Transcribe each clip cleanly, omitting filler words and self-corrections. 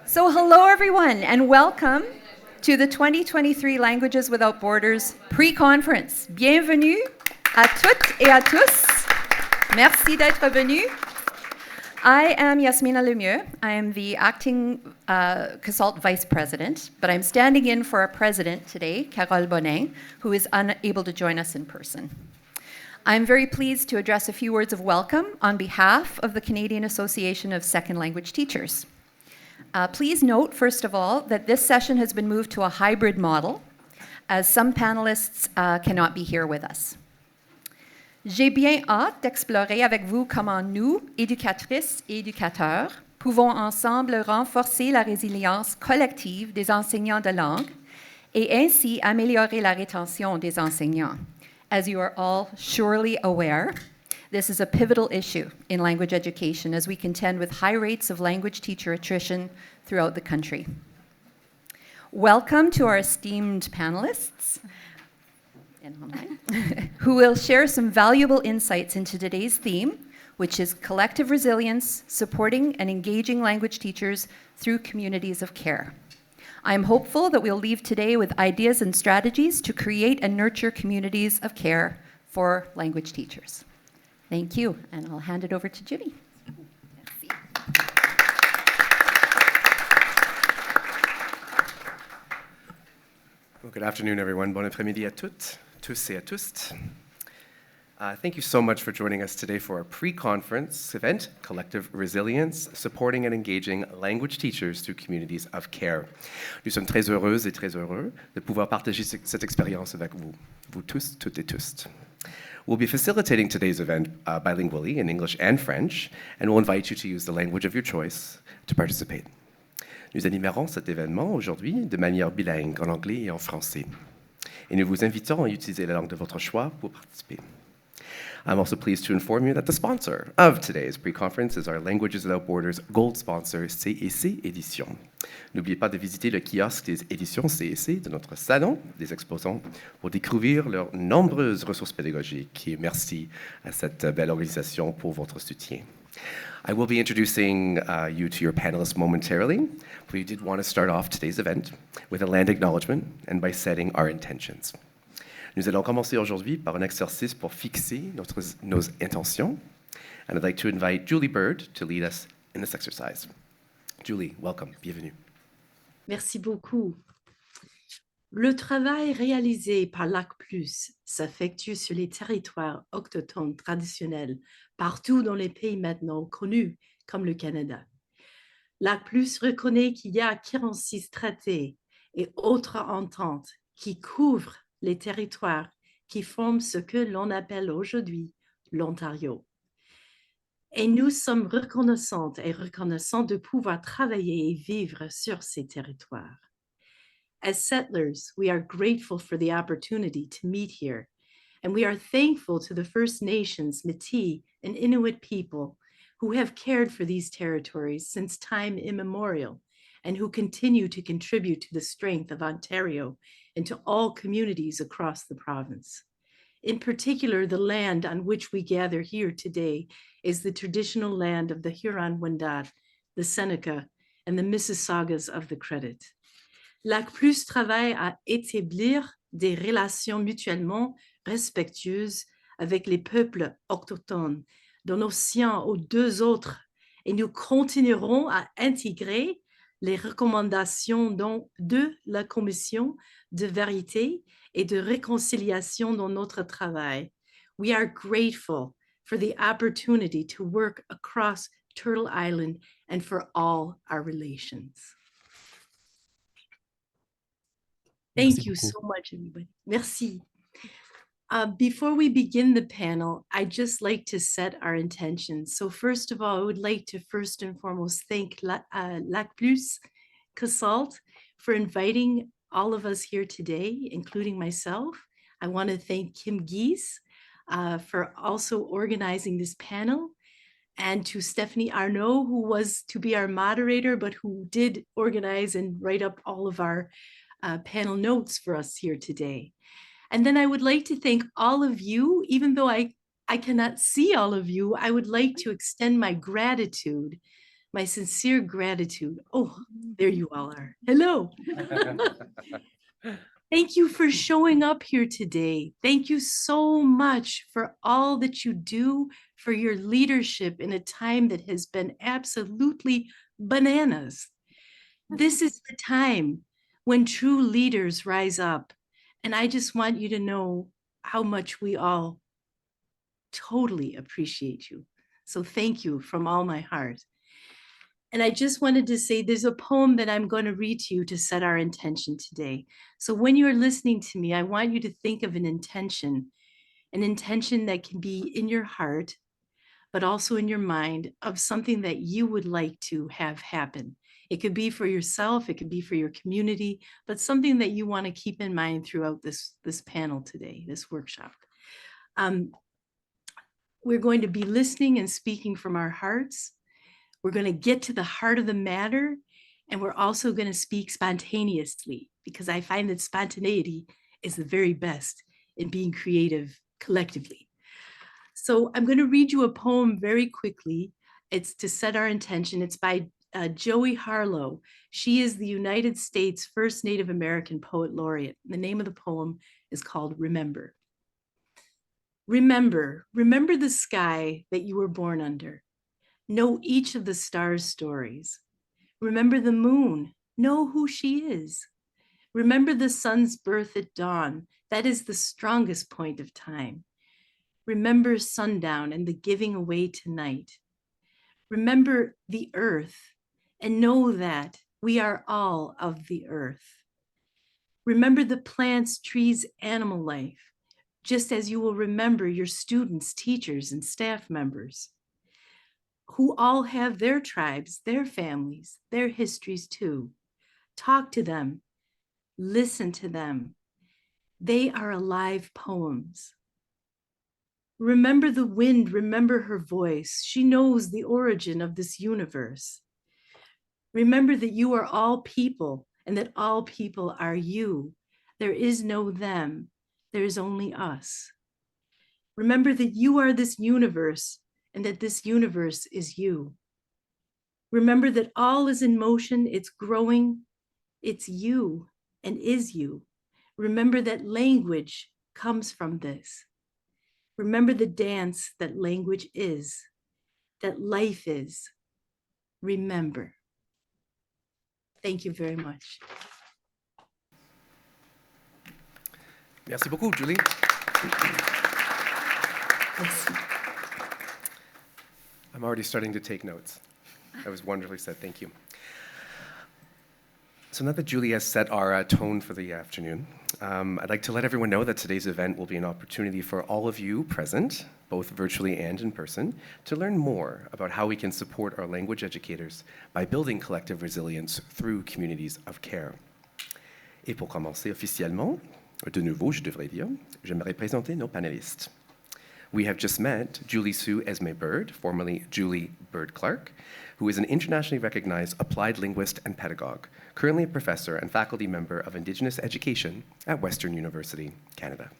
So hello everyone and welcome to the 2023 Languages Without Borders pre-conference. Bienvenue à toutes et à tous. Merci d'être venus. I am Yasmina Lemieux. I am the acting CASALT Vice President, but I'm standing in for our President today, Carole Bonin, who is unable to join us in person. I'm very pleased to address a few words of welcome on behalf of the Canadian Association of Second Language Teachers. Please note, first of all, that this session has been moved to a hybrid model, as some panelists cannot be here with us. J'ai bien hâte d'explorer avec vous comment nous, éducatrices et éducateurs, pouvons ensemble renforcer la résilience collective des enseignants de langue et ainsi améliorer la rétention des enseignants. As you are all surely aware, this is a pivotal issue in language education as we contend with high rates of language teacher attrition throughout the country. Welcome to our esteemed panelists and online, who will share some valuable insights into today's theme, which is collective resilience, supporting and engaging language teachers through communities of care. I am hopeful that we'll leave today with ideas and strategies to create and nurture communities of care for language teachers. Thank you, and I'll hand it over to Judy. Merci. Well, good afternoon, everyone. Bon après-midi à toutes, tous et à tous. Thank you so much for joining us today for our pre-conference event, Collective Resilience, Supporting and Engaging Language Teachers Through Communities of Care. Nous sommes très heureuses et très heureux de pouvoir partager cette expérience avec vous, vous tous, toutes et tous. We'll be facilitating today's event bilingually in English and French, and we'll invite you to use the language of your choice to participate. Nous animerons cet événement aujourd'hui de manière bilingue, en anglais et en français. Et nous vous invitons à utiliser la langue de votre choix pour participer. I'm also pleased to inform you that the sponsor of today's pre-conference is our Languages Without Borders Gold sponsor, CEC Éditions. N'oubliez pas de visiter le kiosque des éditions CEC de notre salon des exposants pour découvrir leurs nombreuses ressources pédagogiques. Et merci à cette belle organisation pour votre soutien. I will be introducing you to your panelists momentarily, but we did want to start off today's event with a land acknowledgement and by setting our intentions. Nous allons commencer aujourd'hui par un exercice pour fixer nos intentions, and I'd like to invite Julie Bird to lead us in this exercise. Julie, welcome, bienvenue. Merci beaucoup. Le travail réalisé par LAC+ s'effectue sur les territoires autochtones traditionnels partout dans les pays maintenant connus comme le Canada. LAC+ reconnaît qu'il y a 46 traités et autres ententes qui couvrent les territoires qui forment ce que l'on appelle aujourd'hui l'Ontario. Et nous sommes reconnaissantes et reconnaissants de pouvoir travailler et vivre sur ces territoires. As settlers, we are grateful for the opportunity to meet here, and we are thankful to the First Nations, Métis, and Inuit people who have cared for these territories since time immemorial and who continue to contribute to the strength of Ontario and to all communities across the province. In particular, the land on which we gather here today is the traditional land of the Huron-Wendat, the Seneca, and the Mississaugas of the Credit. LAC+ travaille à établir des relations mutuellement respectueuses avec les peuples autochtones, donnant sien aux deux autres, et nous continuerons à intégrer les recommandations de la Commission de vérité et de réconciliation dans notre travail. We are grateful for the opportunity to work across Turtle Island and for all our relations. Thank you so much, everybody. Merci. Before we begin the panel, I'd just like to set our intentions. So first of all, I would like to first and foremost thank LAC+, CASALT, for inviting all of us here today, including myself. I want to thank Kim Gies for also organizing this panel, and to Stephanie Arnaud, who was to be our moderator, but who did organize and write up all of our panel notes for us here today. And then I would like to thank all of you, even though I cannot see all of you, I would like to extend my gratitude my sincere gratitude. Oh, there you all are. Hello. Thank you for showing up here today. Thank you so much for all that you do, for your leadership in a time that has been absolutely bananas. This is the time when true leaders rise up. And I just want you to know how much we all totally appreciate you. So thank you from all my heart. And I just wanted to say there's a poem that I'm going to read to you to set our intention today. So when you're listening to me, I want you to think of an intention that can be in your heart, but also in your mind, of something that you would like to have happen. It could be for yourself, it could be for your community, but something that you want to keep in mind throughout this panel today, this workshop. We're going to be listening and speaking from our hearts. We're going to get to the heart of the matter, and we're also going to speak spontaneously, because I find that spontaneity is the very best in being creative collectively. So I'm going to read you a poem very quickly. It's to set our intention. It's by Joey Harlow. She is the United States first Native American poet laureate. The name of the poem is called Remember. Remember the sky that you were born under. Know each of the stars' stories. Remember the moon. Know who she is. Remember the sun's birth at dawn. That is the strongest point of time. Remember sundown and the giving away to night. Remember the earth and know that we are all of the earth. Remember the plants, trees, animal life, just as you will remember your students, teachers, and staff members, who all have their tribes, their families, their histories too. Talk to them, listen to them. They are alive poems. Remember the wind, remember her voice. She knows the origin of this universe. Remember that you are all people and that all people are you. There is no them, there is only us. Remember that you are this universe and that this universe is you. Remember that all is in motion, it's growing, it's you and is you. Remember that language comes from this. Remember the dance that language is, that life is. Remember. Thank you very much. Merci beaucoup, Julie. Merci. I'm already starting to take notes. That was wonderfully said. Thank you. So now that Julie has set our tone for the afternoon, I'd like to let everyone know that today's event will be an opportunity for all of you present, both virtually and in person, to learn more about how we can support our language educators by building collective resilience through communities of care. Et pour commencer officiellement, de nouveau, je devrais dire, j'aimerais présenter nos panélistes. We have just met Julie Sue Esme Bird, formerly Julie Bird Clark, who is an internationally recognized applied linguist and pedagogue, currently a professor and faculty member of Indigenous Education at Western University, Canada.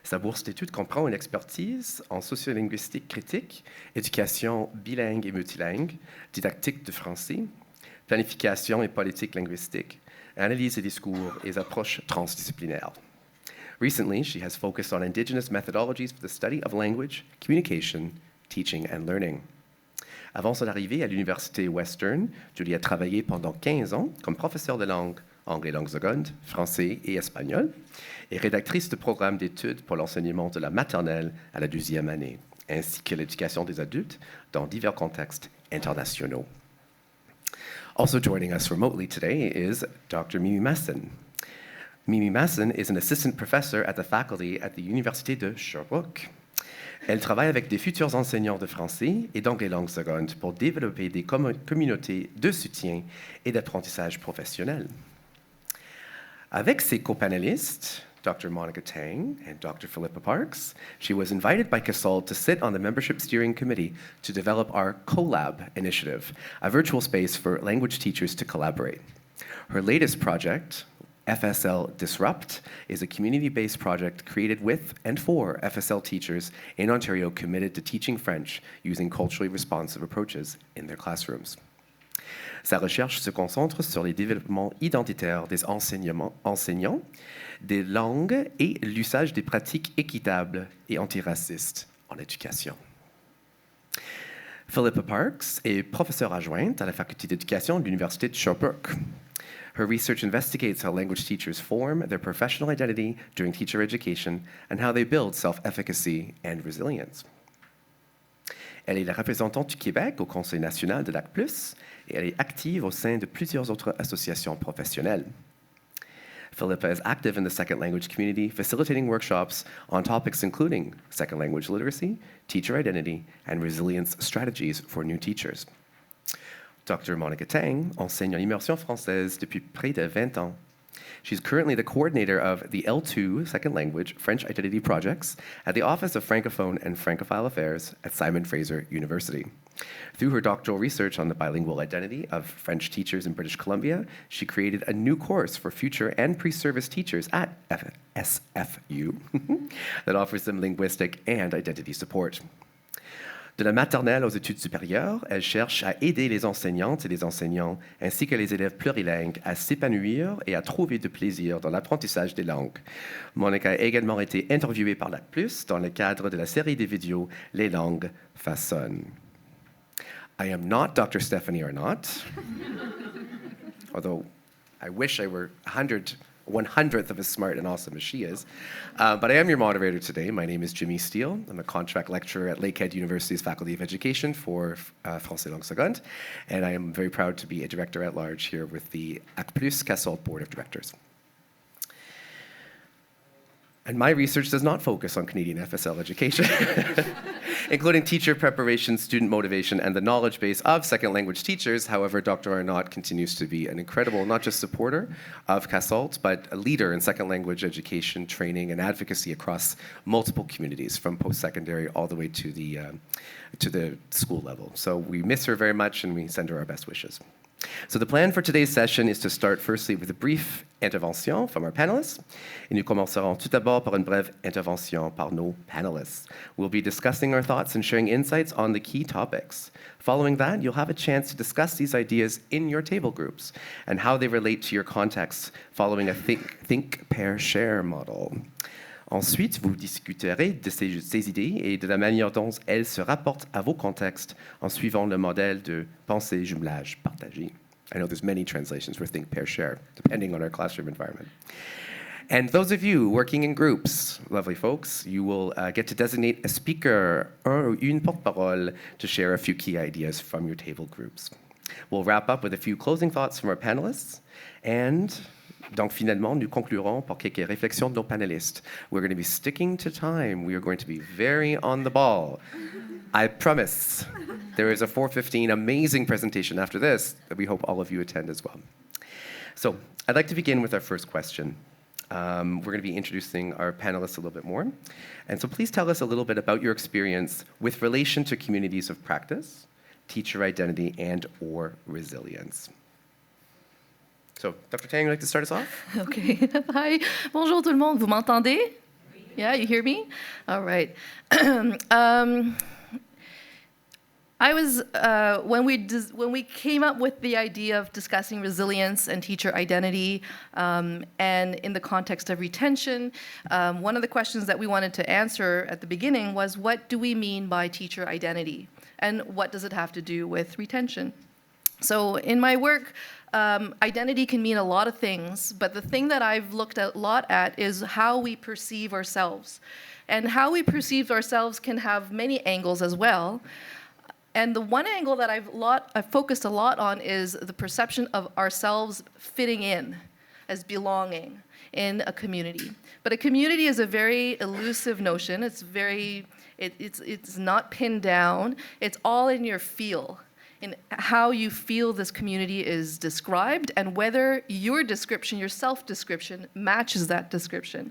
Sa bourse d'études comprend une expertise en sociolinguistique critique, éducation bilingue et multilingue, didactique de français, planification et politique linguistique, analyse des discours et approches transdisciplinaires. Recently, she has focused on Indigenous methodologies for the study of language, communication, teaching, and learning. Avant son arrivée à l'Université Western, Julie a travaillé pendant 15 ans comme professeure de langue, anglais langue seconde, français et espagnol, et rédactrice de programmes d'études pour l'enseignement de la maternelle à la 12e année, ainsi que l'éducation des adultes dans divers contextes internationaux. Also joining us remotely today is Dr. Mimi Masson. Mimi Masson is an assistant professor at the faculty at the Université de Sherbrooke. Elle travaille avec des futurs enseignants de français et d'anglais langue seconde pour développer des communautés de soutien et d'apprentissage professionnel. Avec ses co-panélistes, Dr. Monica Tang and Dr. Philippa Parks, she was invited by CASALD to sit on the Membership Steering Committee to develop our CoLab initiative, a virtual space for language teachers to collaborate. Her latest project, FSL Disrupt, is a community-based project created with and for FSL teachers in Ontario committed to teaching French using culturally responsive approaches in their classrooms. Sa recherche se concentre sur les développements identitaires des enseignants, des langues et l'usage des pratiques équitables et antiracistes en éducation. Philippa Parks est professeure adjointe à la faculté d'éducation de l'Université de Sherbrooke. Her research investigates how language teachers form their professional identity during teacher education and how they build self-efficacy and resilience. Elle est la représentante du Québec au Conseil national de Lac+, et elle est active au sein de plusieurs autres associations professionnelles. Philippa is active in the second language community, facilitating workshops on topics including second language literacy, teacher identity, and resilience strategies for new teachers. Dr. Monica Tang enseigne en immersion française depuis près de 20 ans. She's currently the coordinator of the L2 Second Language French Identity Projects at the Office of Francophone and Francophile Affairs at Simon Fraser University. Through her doctoral research on the bilingual identity of French teachers in British Columbia, she created a new course for future and pre-service teachers at SFU that offers them linguistic and identity support. De la maternelle aux études supérieures, elle cherche à aider les enseignantes et les enseignants, ainsi que les élèves plurilingues, à s'épanouir et à trouver du plaisir dans l'apprentissage des langues. Monica a également été interviewée par Lac+, dans le cadre de la série des vidéos « Les langues façonnent ». I am not Dr. Stephanie Arnott, although I wish I were 100th of as smart and awesome as she is. But I am your moderator today. My name is Jimmy Steele. I'm a contract lecturer at Lakehead University's Faculty of Education for Français Langue Seconde, and I am very proud to be a director at large here with the AC+ Casalt Board of Directors. And my research does not focus on Canadian FSL education, including teacher preparation, student motivation, and the knowledge base of second language teachers. However, Dr. Arnott continues to be an incredible, not just supporter of Casalt, but a leader in second language education, training, and advocacy across multiple communities, from post-secondary all the way to the school level. So we miss her very much, and we send her our best wishes. So the plan for today's session is to start firstly with a brief intervention from our panelists. Et nous commencerons tout d'abord par une brève intervention par nos panelists. We'll be discussing our thoughts and sharing insights on the key topics. Following that, you'll have a chance to discuss these ideas in your table groups and how they relate to your context following a think, pair, share model. Ensuite, vous discuterez de ces idées et de la manière dont elles se rapportent à vos contextes en suivant le modèle de pensée, jumelage, partagé. I know there's many translations for think, pair, share, depending on our classroom environment. And those of you working in groups, lovely folks, you will get to designate a speaker, un ou une porte-parole, to share a few key ideas from your table groups. We'll wrap up with a few closing thoughts from our panelists, and donc, finalement, nous conclurons par quelques réflexions de nos panélistes. We're going to be sticking to time. We are going to be very on the ball. I promise. There is a 4:15 amazing presentation after this that we hope all of you attend as well. So, I'd like to begin with our first question. We're going to be introducing our panelists a little bit more. And so please tell us a little bit about your experience with relation to communities of practice, teacher identity, and or resilience. So, Dr. Tang, would you like to start us off? Okay. Hi. Bonjour tout le monde. Vous m'entendez? Yeah, you hear me? All right. I was when we came up with the idea of discussing resilience and teacher identity, and in the context of retention, one of the questions that we wanted to answer at the beginning was, what do we mean by teacher identity, and what does it have to do with retention? So in my work, identity can mean a lot of things, but the thing that I've looked a lot at is how we perceive ourselves. And how we perceive ourselves can have many angles as well. And the one angle that I've focused a lot on is the perception of ourselves fitting in, as belonging in a community. But a community is a very elusive notion. It's not pinned down. It's all in your feel, in how you feel this community is described, and whether your description, your self-description, matches that description.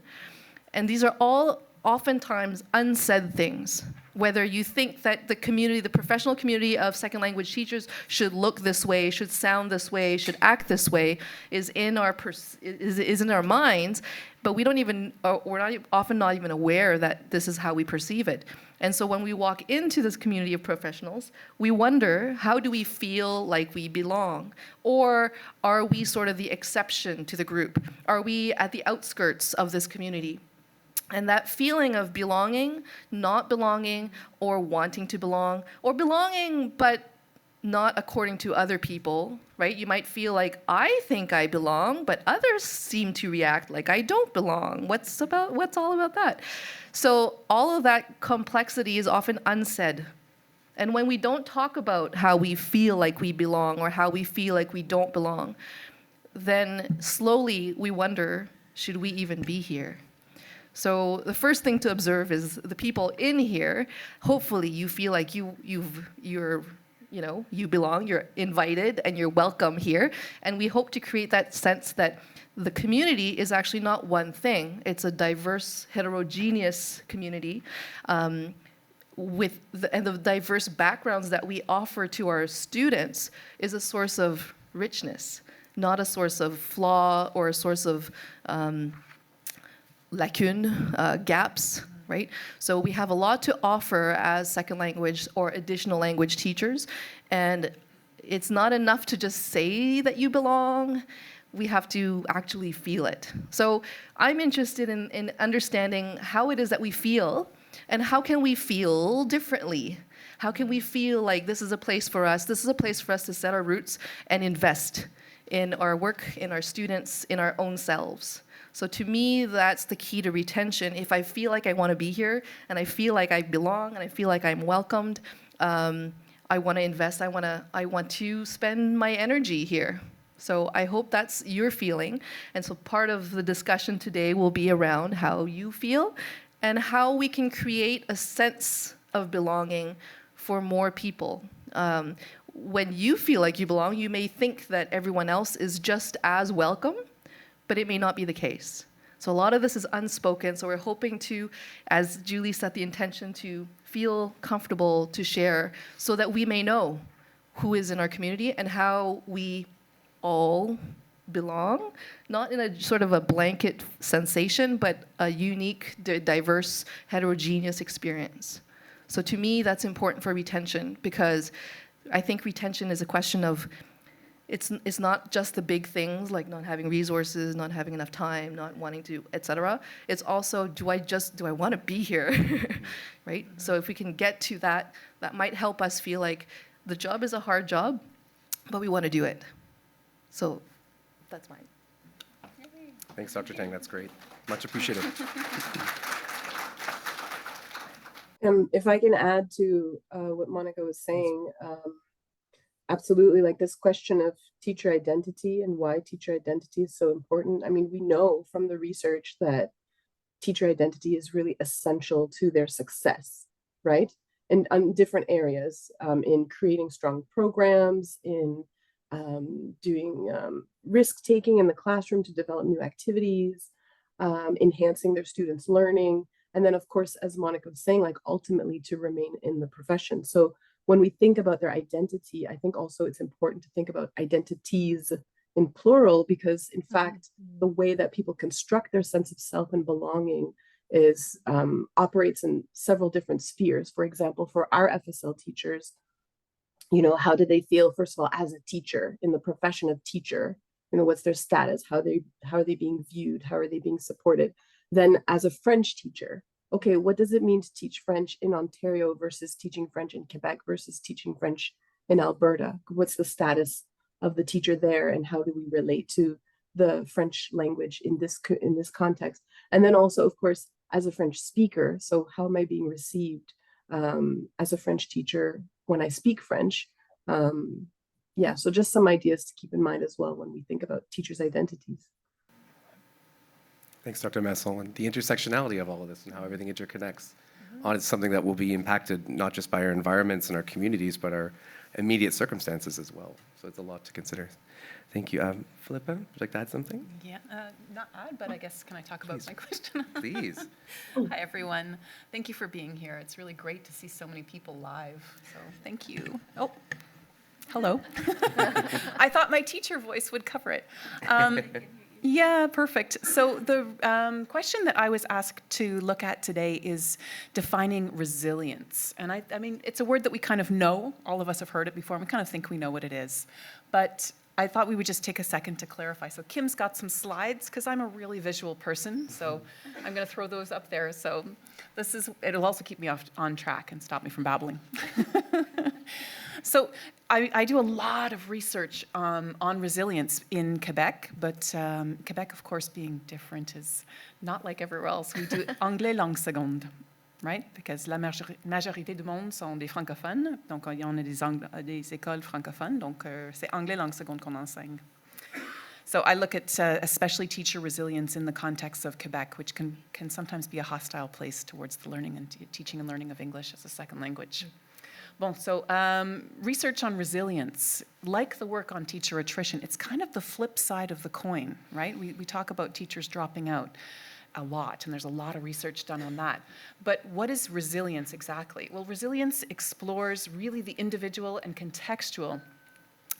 And these are all oftentimes unsaid things. Whether you think that the community, the professional community of second language teachers should look this way, should sound this way, should act this way, is in our minds, but we don't even, we're often not even aware that this is how we perceive it. And so when we walk into this community of professionals, we wonder, how do we feel like we belong? Or are we sort of the exception to the group? Are we at the outskirts of this community? And that feeling of belonging, not belonging, or wanting to belong, or belonging but not according to other people, right? You might feel like, I think I belong, but others seem to react like I don't belong. What's all about that? So all of that complexity is often unsaid. And when we don't talk about how we feel like we belong or how we feel like we don't belong, then slowly we wonder, should we even be here? So the first thing to observe is the people in here. Hopefully you feel like you belong, you're invited, and you're welcome here. And we hope to create that sense that the community is actually not one thing. It's a diverse, heterogeneous community with the diverse backgrounds that we offer to our students is a source of richness, not a source of flaw or a source of lacune, gaps, right? So we have a lot to offer as second language or additional language teachers, and it's not enough to just say that you belong. We have to actually feel it. So I'm interested in understanding how it is that we feel, and how can we feel differently? How can we feel like this is a place for us? This is a place for us to set our roots and invest in our work, in our students, in our own selves. So to me, that's the key to retention. If I feel like I want to be here, and I feel like I belong, and I feel like I'm welcomed, I want to invest. I want to spend my energy here. So I hope that's your feeling. And so part of the discussion today will be around how you feel and how we can create a sense of belonging for more people. When you feel like you belong, you may think that everyone else is just as welcome, but it may not be the case. So a lot of this is unspoken, so we're hoping to, as Julie set the intention, to feel comfortable to share so that we may know who is in our community and how we all belong, not in a sort of a blanket sensation, but a unique, diverse, heterogeneous experience. So to me, that's important for retention, because I think retention is a question of, it's not just the big things like not having resources, not having enough time, not wanting to, etc. It's also, do I want to be here, right? So if we can get to that, that might help us feel like the job is a hard job, but we want to do it. So that's mine. Thanks, Dr. Tang. That's great. Much appreciated. If I can add to what Monica was saying, absolutely, like this question of teacher identity and why teacher identity is so important. I mean, we know from the research that teacher identity is really essential to their success, right? And on different areas, in creating strong programs, in doing risk-taking in the classroom to develop new activities, enhancing their students' learning, and then, of course, as Monica was saying, like ultimately to remain in the profession. So when we think about their identity, I think also it's important to think about identities in plural, because in fact, the way that people construct their sense of self and belonging is operates in several different spheres. For example, for our FSL teachers, you know, how do they feel, first of all, as a teacher in the profession of teacher? You know, what's their status? How are they being viewed? How are they being supported? Then as a French teacher, okay, what does it mean to teach French in Ontario versus teaching French in Quebec versus teaching French in Alberta? What's the status of the teacher there, and how do we relate to the French language in this context? And then also, of course, as a French speaker, so how am I being received as a French teacher when I speak French? Yeah, so just some ideas to keep in mind as well when we think about teachers' identities. Thanks, Dr. Messel, and the intersectionality of all of this and how everything interconnects. on something that will be impacted not just by our environments and our communities, but our immediate circumstances as well. So it's a lot to consider. Thank you. Philippa, would you like to add something? Yeah, not odd, but I guess, can I talk about my question? Please. Hi, everyone. Thank you for being here. It's really great to see so many people live, so thank you. Oh, hello. I thought my teacher voice would cover it. Yeah, perfect. So the question that I was asked to look at today is defining resilience. And I mean, it's a word that we kind of know. All of us have heard it before, and we kind of think we know what it is. But I thought we would just take a second to clarify. So Kim's got some slides, because I'm a really visual person, so I'm going to throw those up there. So it'll also keep me on track and stop me from babbling. So I do a lot of research on resilience in Quebec, but Quebec, of course, being different, is not like everywhere else. We do anglais langue seconde, right? Because la majorité du monde sont des francophones, donc on a des écoles francophones, donc c'est anglais langue seconde qu'on enseigne. So I look at especially teacher resilience in the context of Quebec, which can sometimes be a hostile place towards the learning and teaching and learning of English as a second language. Bon, so research on resilience, like the work on teacher attrition, it's kind of the flip side of the coin, right? We talk about teachers dropping out a lot, and there's a lot of research done on that. But what is resilience exactly? Well, resilience explores really the individual and contextual,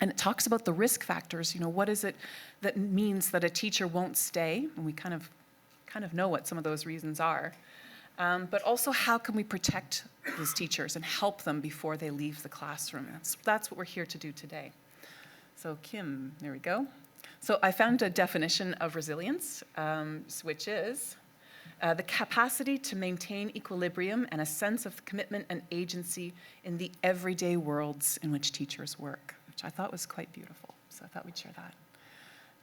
and it talks about the risk factors. You know, what is it that means that a teacher won't stay? And we kind of know what some of those reasons are. But also, how can we protect those teachers and help them before they leave the classroom? That's what we're here to do today. So Kim, there we go. So I found a definition of resilience, which is the capacity to maintain equilibrium and a sense of commitment and agency in the everyday worlds in which teachers work, which I thought was quite beautiful. So I thought we'd share that.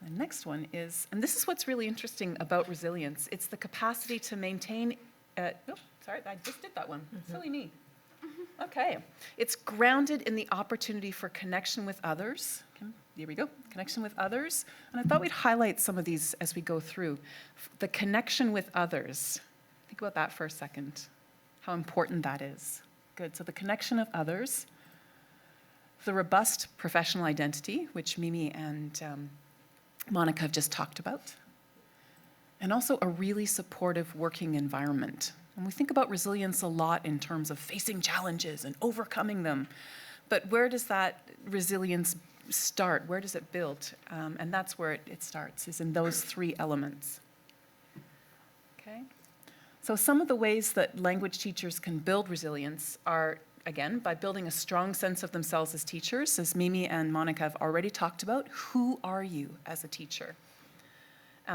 The next one is, and this is what's really interesting about resilience, it's the capacity to maintain sorry, I just did that one. Silly me. Okay. It's grounded in the opportunity for connection with others. Here we go. Connection with others. And I thought we'd highlight some of these as we go through. The connection with others. Think about that for a second. How important that is. Good. So the connection of others. The robust professional identity, which Mimi and Monica have just talked about. And also a really supportive working environment. And we think about resilience a lot in terms of facing challenges and overcoming them. But where does that resilience start? Where does it build? And that's where it starts, is in those three elements. Okay? So some of the ways that language teachers can build resilience are, again, by building a strong sense of themselves as teachers, as Mimi and Monica have already talked about. Who are you as a teacher?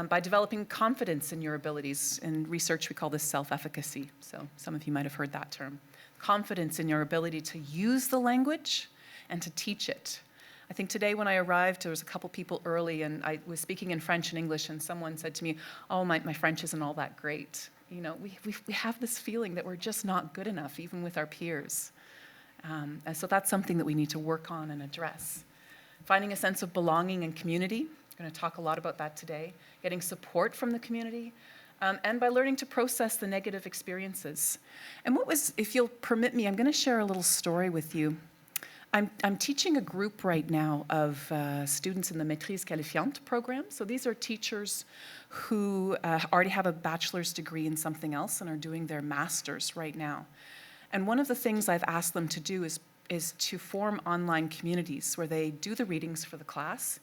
By developing confidence in your abilities. In research, we call this self-efficacy. So some of you might have heard that term. Confidence in your ability to use the language and to teach it. I think today when I arrived, there was a couple people early, and I was speaking in French and English, and someone said to me, oh, my French isn't all that great. You know, we have this feeling that we're just not good enough, even with our peers. And so that's something that we need to work on and address. Finding a sense of belonging and community. We're going to talk a lot about that today. Getting support from the community, and by learning to process the negative experiences. And if you'll permit me, I'm going to share a little story with you. I'm teaching a group right now of students in the Maîtrise Qualifiante program. So these are teachers who already have a bachelor's degree in something else and are doing their master's right now. And one of the things I've asked them to do is to form online communities where they do the readings for the class,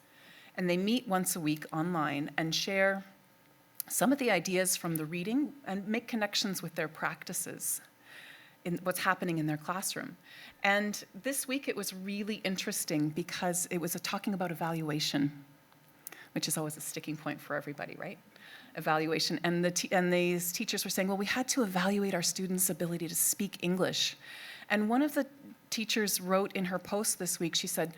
and they meet once a week online and share some of the ideas from the reading and make connections with their practices in what's happening in their classroom. And this week it was really interesting because it was talking about evaluation, which is always a sticking point for everybody, right? Evaluation. And these teachers were saying, well, we had to evaluate our students' ability to speak English. And one of the teachers wrote in her post this week, she said,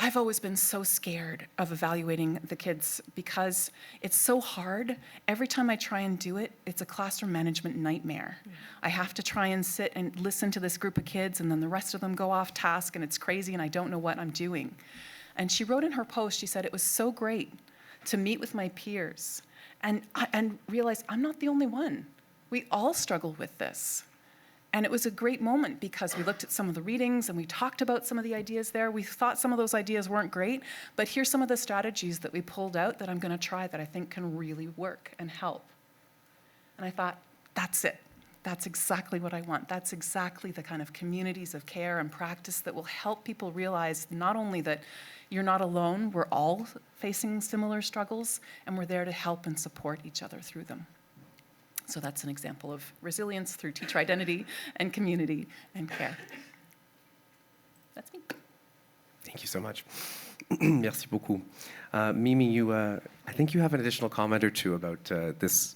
I've always been so scared of evaluating the kids because it's so hard. Every time I try and do it, it's a classroom management nightmare. I have to try and sit and listen to this group of kids, and then the rest of them go off task, and it's crazy, and I don't know what I'm doing. And she wrote in her post, she said, it was so great to meet with my peers and realize I'm not the only one. We all struggle with this. And it was a great moment because we looked at some of the readings and we talked about some of the ideas there. We thought some of those ideas weren't great, but here's some of the strategies that we pulled out that I'm going to try that I think can really work and help. And I thought, that's it. That's exactly what I want. That's exactly the kind of communities of care and practice that will help people realize not only that you're not alone, we're all facing similar struggles, and we're there to help and support each other through them. So that's an example of resilience through teacher identity and community and care. That's me. Thank you so much. Merci beaucoup. Mimi, I think you have an additional comment or two about this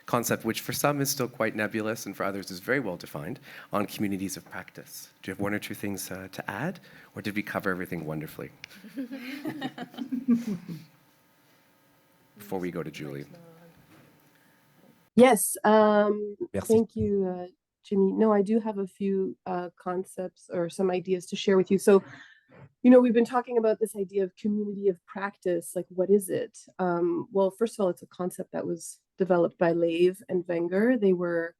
concept, which for some is still quite nebulous and for others is very well defined, on communities of practice. Do you have one or two things to add, or did we cover everything wonderfully? Before we go to Julie. Yes, Merci. thank you, Jimmy. No, I do have a few concepts or some ideas to share with you. So, we've been talking about this idea of community of practice, like what is it? Well, first of all, it's a concept that was developed by Lev and Wenger. They were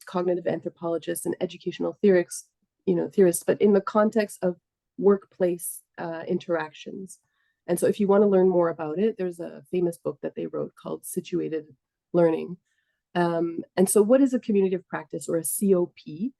cognitive anthropologists and educational theorists, but in the context of workplace interactions. And so if you want to learn more about it, there's a famous book that they wrote called Situated Learning. And so what is a community of practice, or a COP?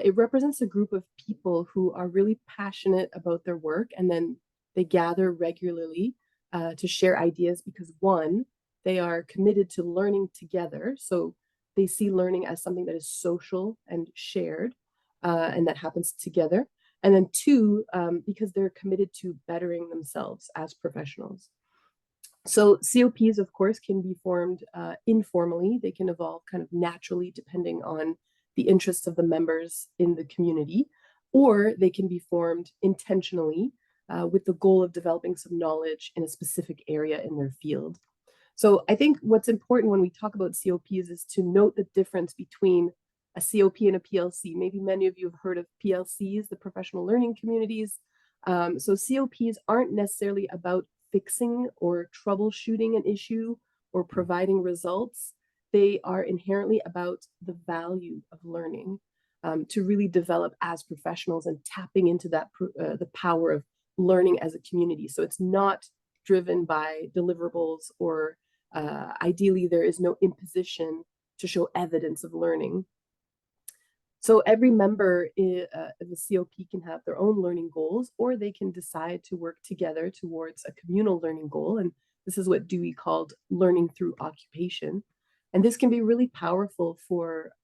It represents a group of people who are really passionate about their work, and then they gather regularly to share ideas because, one, they are committed to learning together. So they see learning as something that is social and shared, and that happens together. And then two, because they're committed to bettering themselves as professionals. So COPs, of course, can be formed informally. They can evolve kind of naturally depending on the interests of the members in the community, or they can be formed intentionally with the goal of developing some knowledge in a specific area in their field. So I think what's important when we talk about COPs is to note the difference between a COP and a PLC. Maybe many of you have heard of PLCs, the professional learning communities. So COPs aren't necessarily about fixing or troubleshooting an issue or providing results. They are inherently about the value of learning, to really develop as professionals and tapping into that the power of learning as a community. So it's not driven by deliverables, or ideally there is no imposition to show evidence of learning. So every member of the COP can have their own learning goals, or they can decide to work together towards a communal learning goal. And this is what Dewey called learning through occupation. And this can be really powerful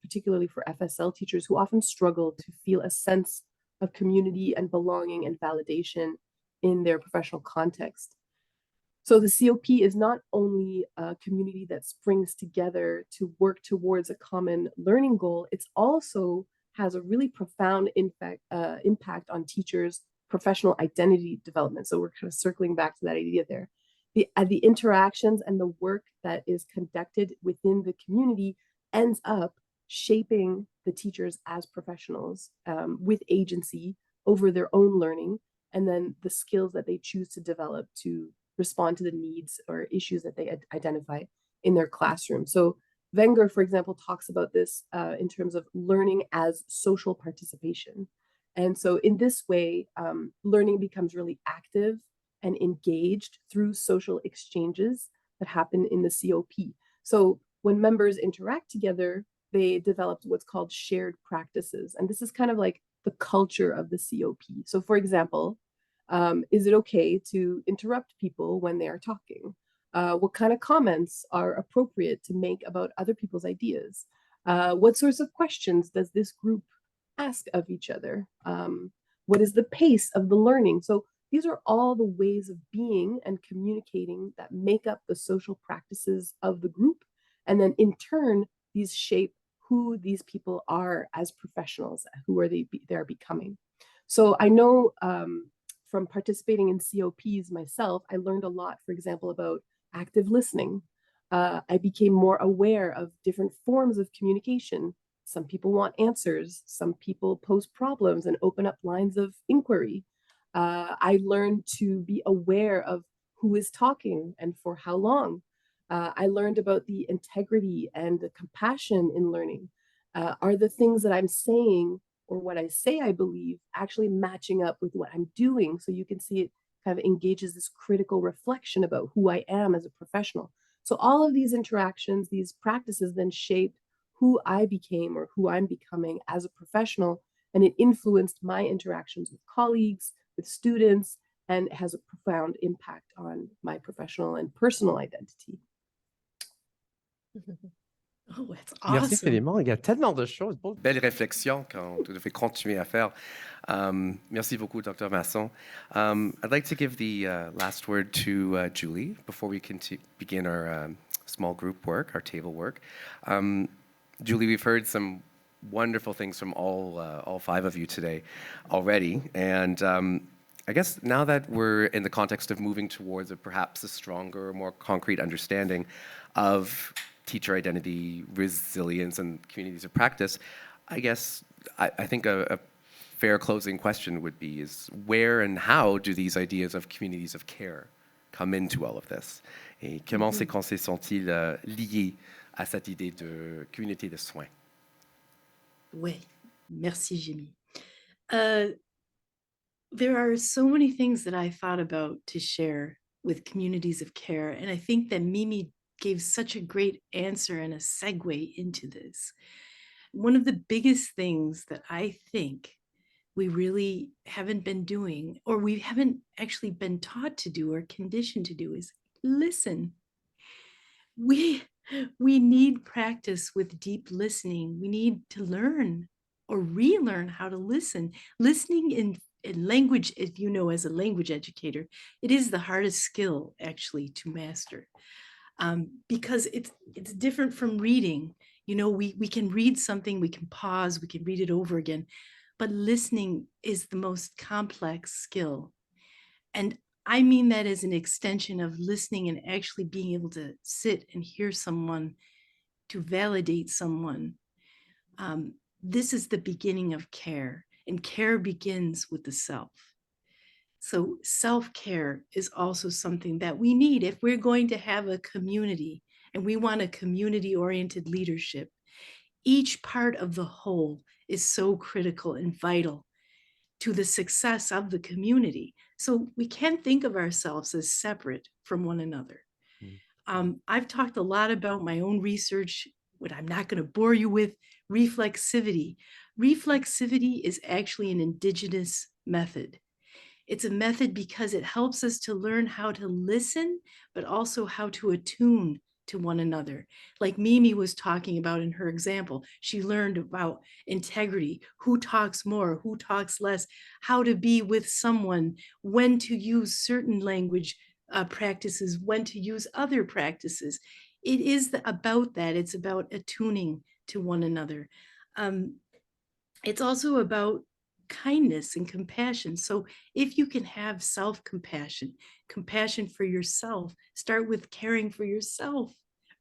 particularly for FSL teachers who often struggle to feel a sense of community and belonging and validation in their professional context. So the COP is not only a community that springs together to work towards a common learning goal, it also has a really profound impact on teachers' professional identity development. So we're kind of circling back to that idea there. The interactions and the work that is conducted within the community ends up shaping the teachers as professionals with agency over their own learning, and then the skills that they choose to develop to respond to the needs or issues that they identify in their classroom. So Wenger, for example, talks about this in terms of learning as social participation. And so in this way, learning becomes really active and engaged through social exchanges that happen in the COP. So when members interact together, they develop what's called shared practices. And this is kind of like the culture of the COP. So for example, is it okay to interrupt people when they are talking? What kind of comments are appropriate to make about other people's ideas? What sorts of questions does this group ask of each other? What is the pace of the learning? So these are all the ways of being and communicating that make up the social practices of the group. And then in turn, these shape who these people are as professionals, who are they are becoming. So I know from participating in COPs myself, I learned a lot, for example, about active listening. I became more aware of different forms of communication. Some people want answers, some people pose problems and open up lines of inquiry. I learned to be aware of who is talking and for how long. I learned about the integrity and the compassion in learning. Are the things that I'm saying or what I say I believe actually matching up with what I'm doing? So you can see it kind of engages this critical reflection about who I am as a professional. So all of these interactions, these practices then shape who I became or who I'm becoming as a professional, and it influenced my interactions with colleagues, with students, and has a profound impact on my professional and personal identity. Oh, that's Merci awesome. infiniment. Il y a tellement de choses. Belle réflexion qu'on devait continuer à faire. Merci beaucoup, Dr. Masson. I'd like to give the last word to Julie before we begin our small group work, our table work. Julie, we've heard some wonderful things from all five of you today already, and I guess now that we're in the context of moving towards perhaps a stronger, more concrete understanding of teacher identity, resilience, and communities of practice, I guess I think a fair closing question would be is where and how do these ideas of communities of care come into all of this? Et comment ces concepts sont-ils liés à cette idée de communauté de soins? Oui, merci, Jimmy. There are so many things that I thought about to share with communities of care, and I think that Mimi gave such a great answer and a segue into this. One of the biggest things that I think we really haven't been doing, or we haven't actually been taught to do or conditioned to do, is listen. We need practice with deep listening. We need to learn or relearn how to listen. Listening in language, if you know, as a language educator, it is the hardest skill actually to master. Because it's different from reading. You know, we can read something, we can pause, we can read it over again, but listening is the most complex skill. And I mean that as an extension of listening and actually being able to sit and hear someone, to validate someone. This is the beginning of care, and care begins with the self. So self-care is also something that we need if we're going to have a community and we want a community-oriented leadership. Each part of the whole is so critical and vital to the success of the community. So we can't think of ourselves as separate from one another. I've talked a lot about my own research, what I'm not going to bore you with, reflexivity. Reflexivity is actually an indigenous method. It's a method because it helps us to learn how to listen, but also how to attune to one another. Like Mimi was talking about in her example, she learned about integrity, who talks more, who talks less, how to be with someone, when to use certain language practices, when to use other practices. It is about that. It's about attuning to one another. It's also about kindness and compassion. So if you can have self-compassion, compassion for yourself, start with caring for yourself,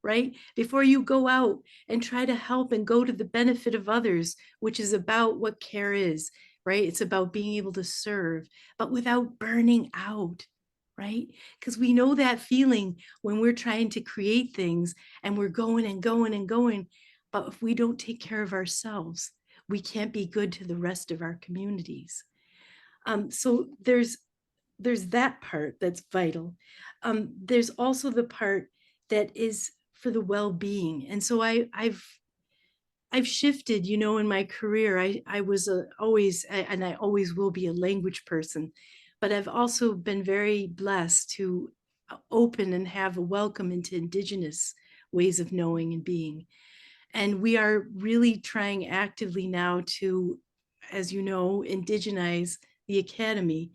right? Before you go out and try to help and go to the benefit of others, which is about what care is, right? It's about being able to serve, but without burning out, right? Because we know that feeling when we're trying to create things and we're going and going and going, but if we don't take care of ourselves, we can't be good to the rest of our communities. So there's that part that's vital. There's also the part that is for the well-being. And so I've shifted, you know, in my career. I was always, and I always will be, a language person, but I've also been very blessed to open and have a welcome into Indigenous ways of knowing and being. And we are really trying actively now to, as you know, indigenize the academy.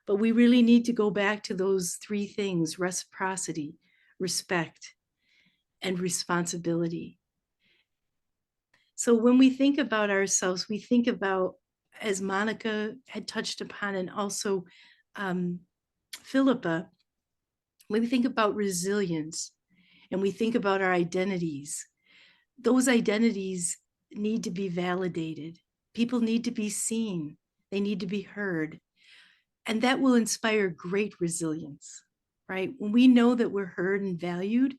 But we really need to go back to those three things: reciprocity, respect, and responsibility. So when we think about ourselves, we think about, as Monica had touched upon, and also Philippa, when we think about resilience and we think about our identities, those identities need to be validated. People need to be seen. They need to be heard. And that will inspire great resilience, right? When we know that we're heard and valued,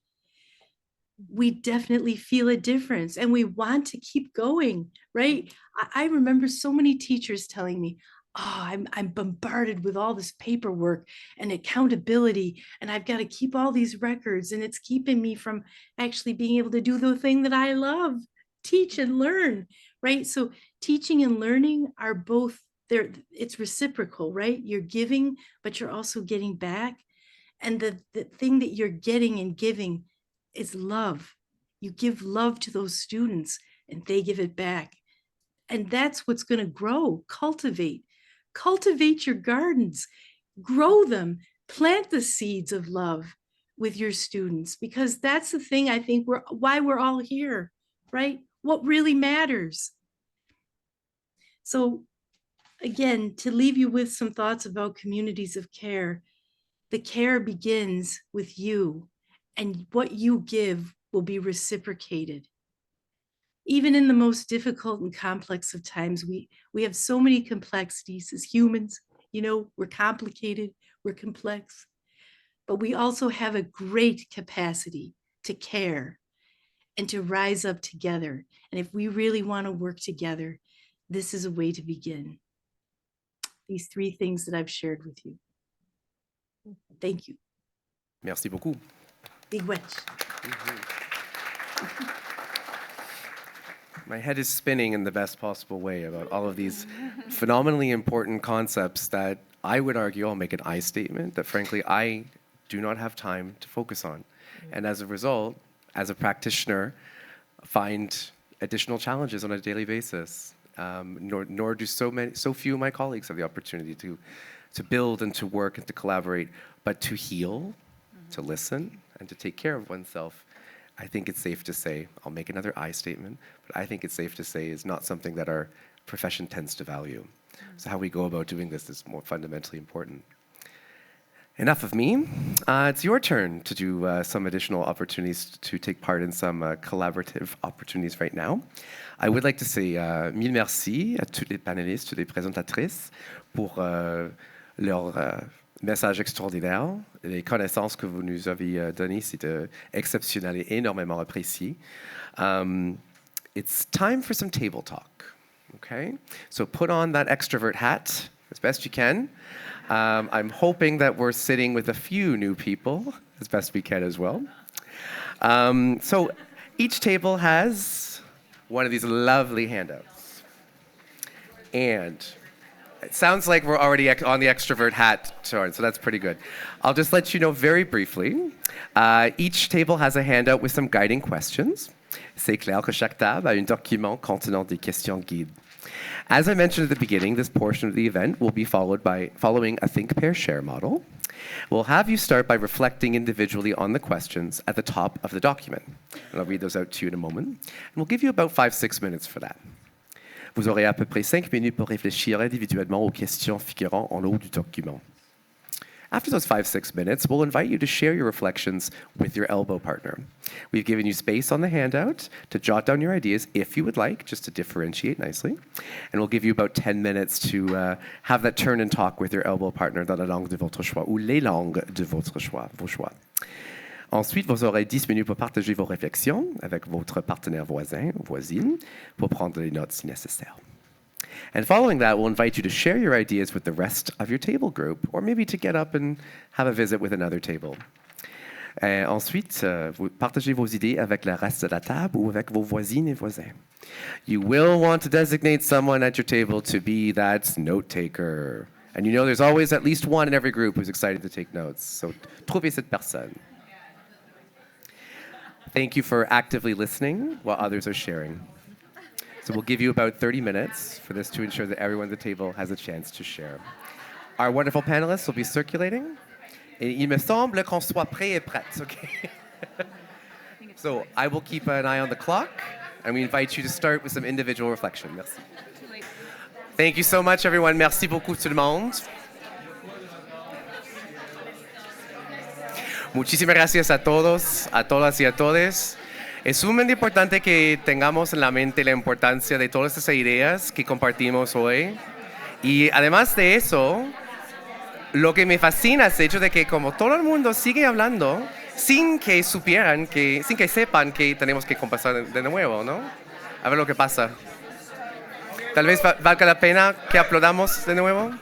we definitely feel a difference and we want to keep going, right? I remember so many teachers telling me, oh, I'm bombarded with all this paperwork and accountability, and I've got to keep all these records, and it's keeping me from actually being able to do the thing that I love, teach and learn, right? So teaching and learning are both there. It's reciprocal, right? You're giving, but you're also getting back. And the thing that you're getting and giving is love. You give love to those students and they give it back. And that's what's going to grow. Cultivate your gardens, grow them, plant the seeds of love with your students, because that's the thing I think why we're all here, right? What really matters. So again, to leave you with some thoughts about communities of care, the care begins with you, and what you give will be reciprocated. Even in the most difficult and complex of times, we have so many complexities as humans. You know, we're complicated, we're complex, but we also have a great capacity to care and to rise up together. And if we really want to work together, this is a way to begin. These 3 things that I've shared with you. Thank you. Merci beaucoup. Big wedge. My head is spinning in the best possible way about all of these phenomenally important concepts that I would argue, I'll make an I statement, that frankly I do not have time to focus on. And as a result, as a practitioner, find additional challenges on a daily basis. Nor do so few of my colleagues have the opportunity to build and to work and to collaborate, but to heal, to listen, and to take care of oneself. I think it's safe to say, I'll make another I statement, but I think it's safe to say is not something that our profession tends to value. So how we go about doing this is more fundamentally important. Enough of me. It's your turn to do some additional opportunities to take part in some collaborative opportunities right now. I would like to say mille merci à tous les panélistes, toutes les présentatrices pour leur message extraordinaire. Les connaissances que vous nous avez données, c'est exceptionnel et énormément apprécié. It's time for some table talk, okay? So put on that extrovert hat as best you can. I'm hoping that we're sitting with a few new people as best we can as well. So each table has one of these lovely handouts. And it sounds like we're already on the extrovert hat turn, so that's pretty good. I'll just let you know very briefly. Each table has a handout with some guiding questions. C'est clair que chaque table a un document contenant des questions guides. As I mentioned at the beginning, this portion of the event will be following a think, pair, share model. We'll have you start by reflecting individually on the questions at the top of the document. And I'll read those out to you in a moment. And we'll give you about 5-6 minutes for that. Vous aurez à peu près 5 minutes pour réfléchir individuellement aux questions figurant en haut du document. After those 5-6 minutes, we'll invite you to share your reflections with your elbow partner. We've given you space on the handout to jot down your ideas if you would like, just to differentiate nicely. And we'll give you about 10 minutes to have that turn and talk with your elbow partner dans la langue de votre choix, ou les langues de votre choix, vos choix. Ensuite, vous aurez 10 minutes pour partager vos réflexions avec votre partenaire voisin ou voisine pour prendre les notes si nécessaire. And following that, we'll invite you to share your ideas with the rest of your table group, or maybe to get up and have a visit with another table. Ensuite, vous partagez vos idées avec le reste de la table ou avec vos voisines et voisins. You will want to designate someone at your table to be that note taker. And you know there's always at least one in every group who's excited to take notes. So trouvez cette personne. Thank you for actively listening while others are sharing. So we'll give you about 30 minutes for this to ensure that everyone at the table has a chance to share. Our wonderful panelists will be circulating. Et il me semble qu'on soit prêt et prête, okay? So I will keep an eye on the clock, and we invite you to start with some individual reflection. Merci. Thank you so much, everyone. Merci beaucoup tout le monde. Muchísimas gracias a todos, a todas y a todos. Es sumamente importante que tengamos en la mente la importancia de todas estas ideas que compartimos hoy. Y además de eso, lo que me fascina es el hecho de que como todo el mundo sigue hablando, sin que supieran sin que sepan que tenemos que conversar de nuevo, ¿no? A ver lo que pasa. Tal vez valga la pena que aplaudamos de nuevo.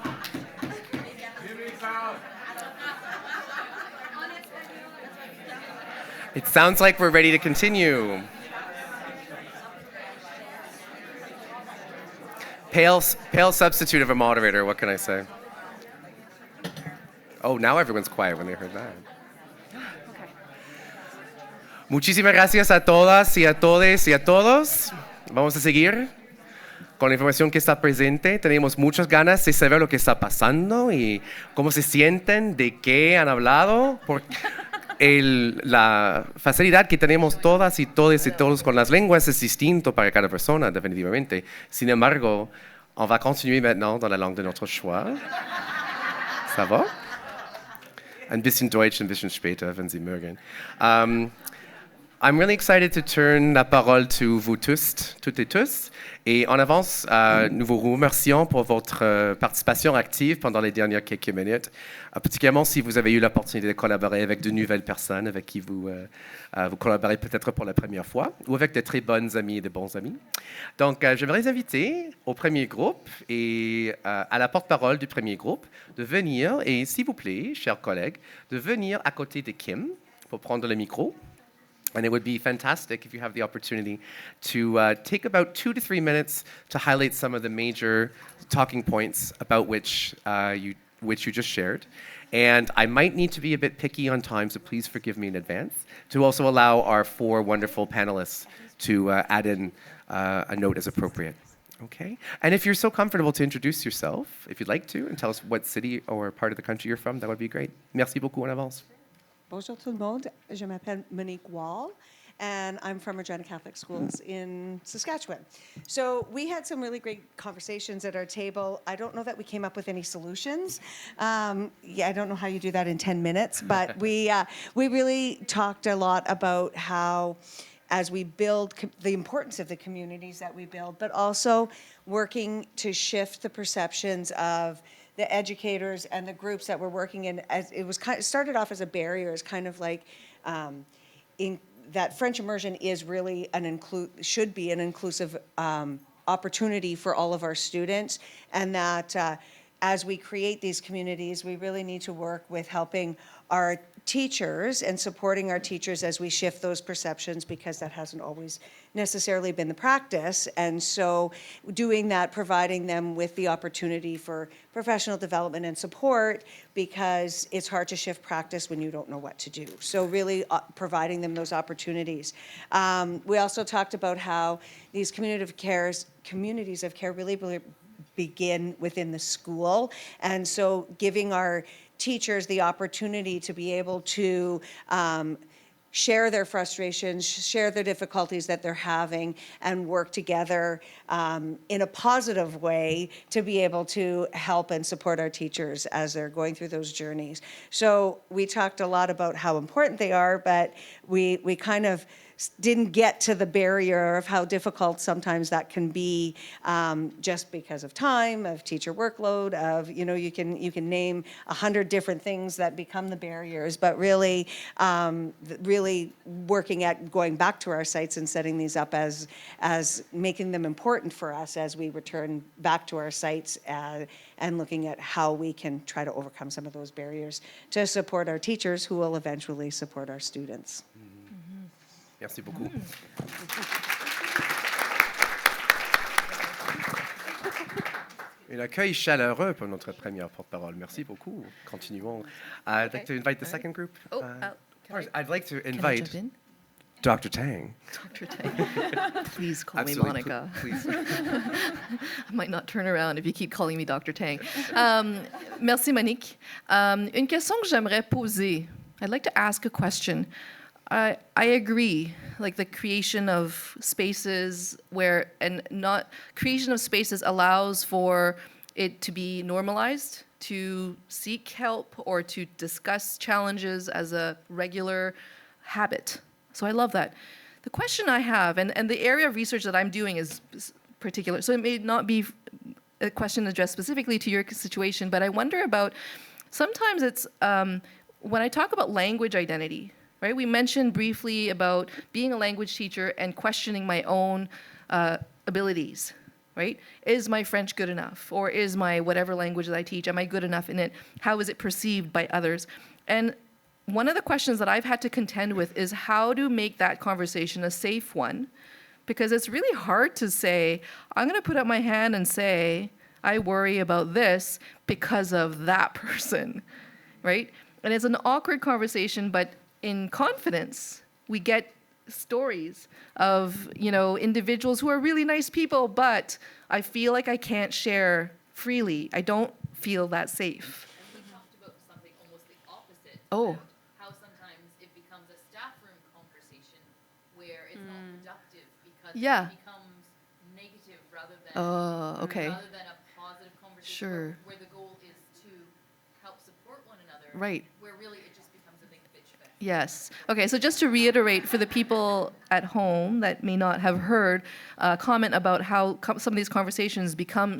It sounds like we're ready to continue. Pale substitute of a moderator, what can I say? Oh, now everyone's quiet when they heard that. Muchísimas gracias a todas y a todos y a todos. Vamos a seguir con la información que está presente. Tenemos muchas ganas de saber lo que está pasando y cómo se sienten, de qué han hablado, por la facilidad que tenemos todas y todos con las lenguas es distinto para cada persona, definitivamente. Sin embargo, on va continuer maintenant dans la langue de notre choix. Ça va? Ein bisschen Deutsch, ein bisschen später, wenn Sie mögen. I'm really excited to turn la parole to vous tous, toutes et tous. Et en avance, nous vous remercions pour votre participation active pendant les dernières quelques minutes, particulièrement si vous avez eu l'opportunité de collaborer avec de nouvelles personnes avec qui vous collaborez peut-être pour la première fois, ou avec de très bonnes amies et de bons amis. Donc, j'aimerais les inviter au premier groupe et à la porte-parole du premier groupe de venir, et s'il vous plaît, chers collègues, de venir à côté de Kim pour prendre le micro. And it would be fantastic if you have the opportunity to take about 2 to 3 minutes to highlight some of the major talking points about which you just shared. And I might need to be a bit picky on time, so please forgive me in advance, to also allow our 4 wonderful panelists to add in a note as appropriate. Okay? And if you're so comfortable to introduce yourself, if you'd like to, and tell us what city or part of the country you're from, that would be great. Merci beaucoup en avance. Bonjour tout le monde, je m'appelle Monique Wall, and I'm from Regina Catholic Schools in Saskatchewan. So we had some really great conversations at our table. I don't know that we came up with any solutions. I don't know how you do that in 10 minutes, but we really talked a lot about how, as we build the importance of the communities that we build, but also working to shift the perceptions of the educators and the groups that we're working in. As it was started off as a barrier, as kind of like that French immersion is really should be an inclusive opportunity for all of our students, and that as we create these communities, we really need to work with helping our teachers and supporting our teachers as we shift those perceptions, because that hasn't always necessarily been the practice. And so doing that, providing them with the opportunity for professional development and support, because it's hard to shift practice when you don't know what to do. So really providing them those opportunities. We also talked about how these communities of care really begin within the school. And so giving our teachers the opportunity to be able to share their frustrations, share their difficulties that they're having, and work together in a positive way to be able to help and support our teachers as they're going through those journeys. So we talked a lot about how important they are, but we kind of didn't get to the barrier of how difficult sometimes that can be, just because of time, of teacher workload, of, you can name 100 different things that become the barriers, but really working at going back to our sites and setting these up as making them important for us as we return back to our sites, and looking at how we can try to overcome some of those barriers to support our teachers, who will eventually support our students. Merci beaucoup. Un accueil chaleureux pour notre première porte-parole. Merci beaucoup. Continuons. I'd like to invite the second group. I'd like to invite Dr. Tang. Dr. Tang. Please call me Absolutely, Monica. Please. I might not turn around if you keep calling me Dr. Tang. Merci, Monique. Une question que j'aimerais poser. I'd like to ask a question. I agree, like the creation of spaces creation of spaces allows for it to be normalized, to seek help or to discuss challenges as a regular habit. So I love that. The question I have, and the area of research that I'm doing is particular, so it may not be a question addressed specifically to your situation, but I wonder about, sometimes it's, when I talk about language identity, right? We mentioned briefly about being a language teacher and questioning my own abilities, right? Is my French good enough? Or is my whatever language that I teach, am I good enough in it? How is it perceived by others? And one of the questions that I've had to contend with is how to make that conversation a safe one, because it's really hard to say, I'm going to put up my hand and say, I worry about this because of that person, right? And it's an awkward conversation, but in confidence, we get stories of, individuals who are really nice people, but I feel like I can't share freely. I don't feel that safe. And we talked about something almost the opposite. Oh. About how sometimes it becomes a staff room conversation where it's not productive because Yeah. it becomes negative rather than Okay. rather than a positive conversation Sure. where the goal is to help support one another. Right. Where really it just becomes a big bitch fest. Yes. Okay, so just to reiterate for the people at home that may not have heard, comment about how some of these conversations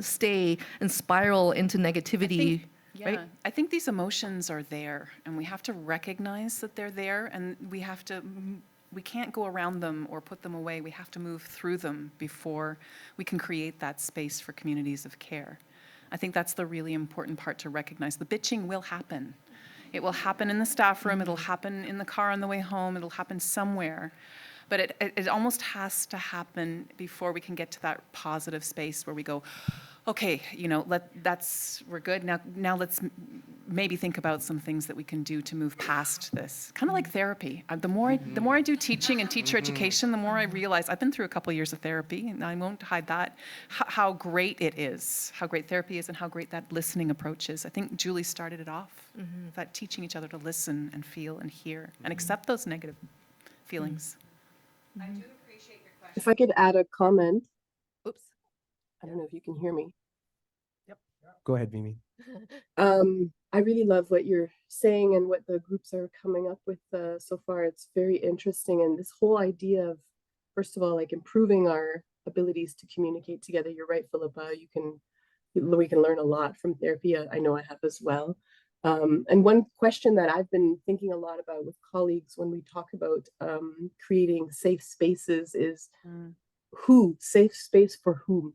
stay and spiral into negativity. Yeah, right? I think these emotions are there, and we have to recognize that they're there, and we can't go around them or put them away. We have to move through them before we can create that space for communities of care. I think that's the really important part to recognize. The bitching will happen. It will happen in the staff room, it'll happen in the car on the way home, it'll happen somewhere. But it almost has to happen before we can get to that positive space where we go, okay, we're good. Now let's maybe think about some things that we can do to move past this. Kind of like therapy. The more I do teaching and teacher education, the more I realize I've been through a couple of years of therapy, and I won't hide that, how great it is, how great therapy is, and how great that listening approach is. I think Julie started it off, that teaching each other to listen and feel and hear and accept those negative feelings. I do appreciate your question. If I could add a comment. Oops. I don't know if you can hear me. Go ahead, Mimi. I really love what you're saying and what the groups are coming up with so far. It's very interesting. And this whole idea of, first of all, like improving our abilities to communicate together. You're right, Philippa. We can learn a lot from therapy. I know I have as well. And one question that I've been thinking a lot about with colleagues when we talk about creating safe spaces is who, safe space for whom,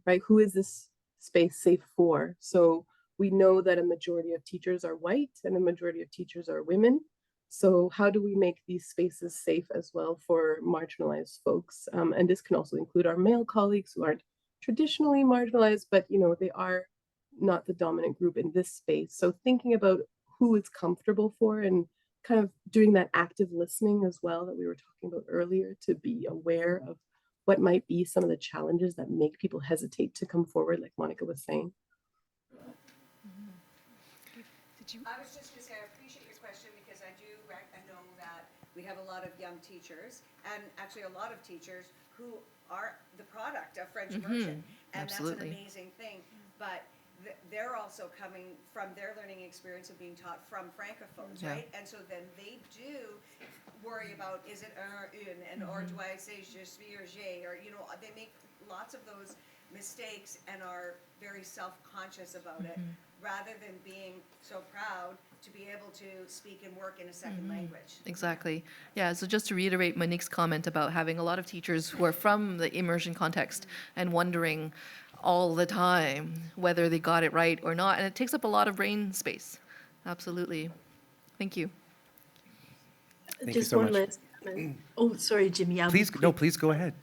right? Who is this space safe for? So we know that a majority of teachers are white and a majority of teachers are women. So how do we make these spaces safe as well for marginalized folks? And this can also include our male colleagues who aren't traditionally marginalized, but they are not the dominant group in this space. So thinking about who it's comfortable for and kind of doing that active listening as well that we were talking about earlier, to be aware of what might be some of the challenges that make people hesitate to come forward, like Monica was saying. I was just going to say, I appreciate your question because I know that we have a lot of young teachers and actually a lot of teachers who are the product of French immersion. And Absolutely. That's an amazing thing. But they're also coming from their learning experience of being taught from Francophones, right? And so then they do worry about, is it une, and or do I say je suis or j'ai, or they make lots of those mistakes and are very self-conscious about it, rather than being so proud to be able to speak and work in a second language. Exactly. Yeah, so just to reiterate Monique's comment about having a lot of teachers who are from the immersion context and wondering all the time whether they got it right or not, and it takes up a lot of brain space. Absolutely. Thank you. Thank you Just so one much. last comment. Oh, sorry, Jimmy. Please go ahead.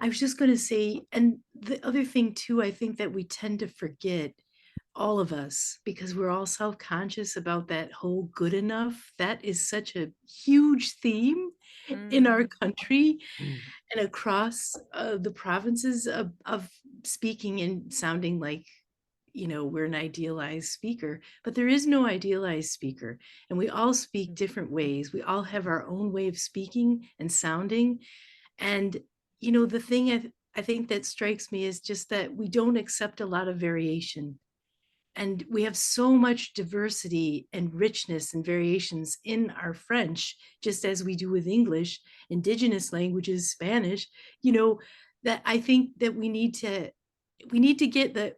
I was just going to say, and the other thing too, I think that we tend to forget, all of us, because we're all self-conscious about that whole good enough. That is such a huge theme in our country and across the provinces of speaking and sounding like, we're an idealized speaker, but there is no idealized speaker. And we all speak different ways. We all have our own way of speaking and sounding. And, the thing I think that strikes me is just that we don't accept a lot of variation. And we have so much diversity and richness and variations in our French, just as we do with English, indigenous languages, Spanish, that I think that we need to get the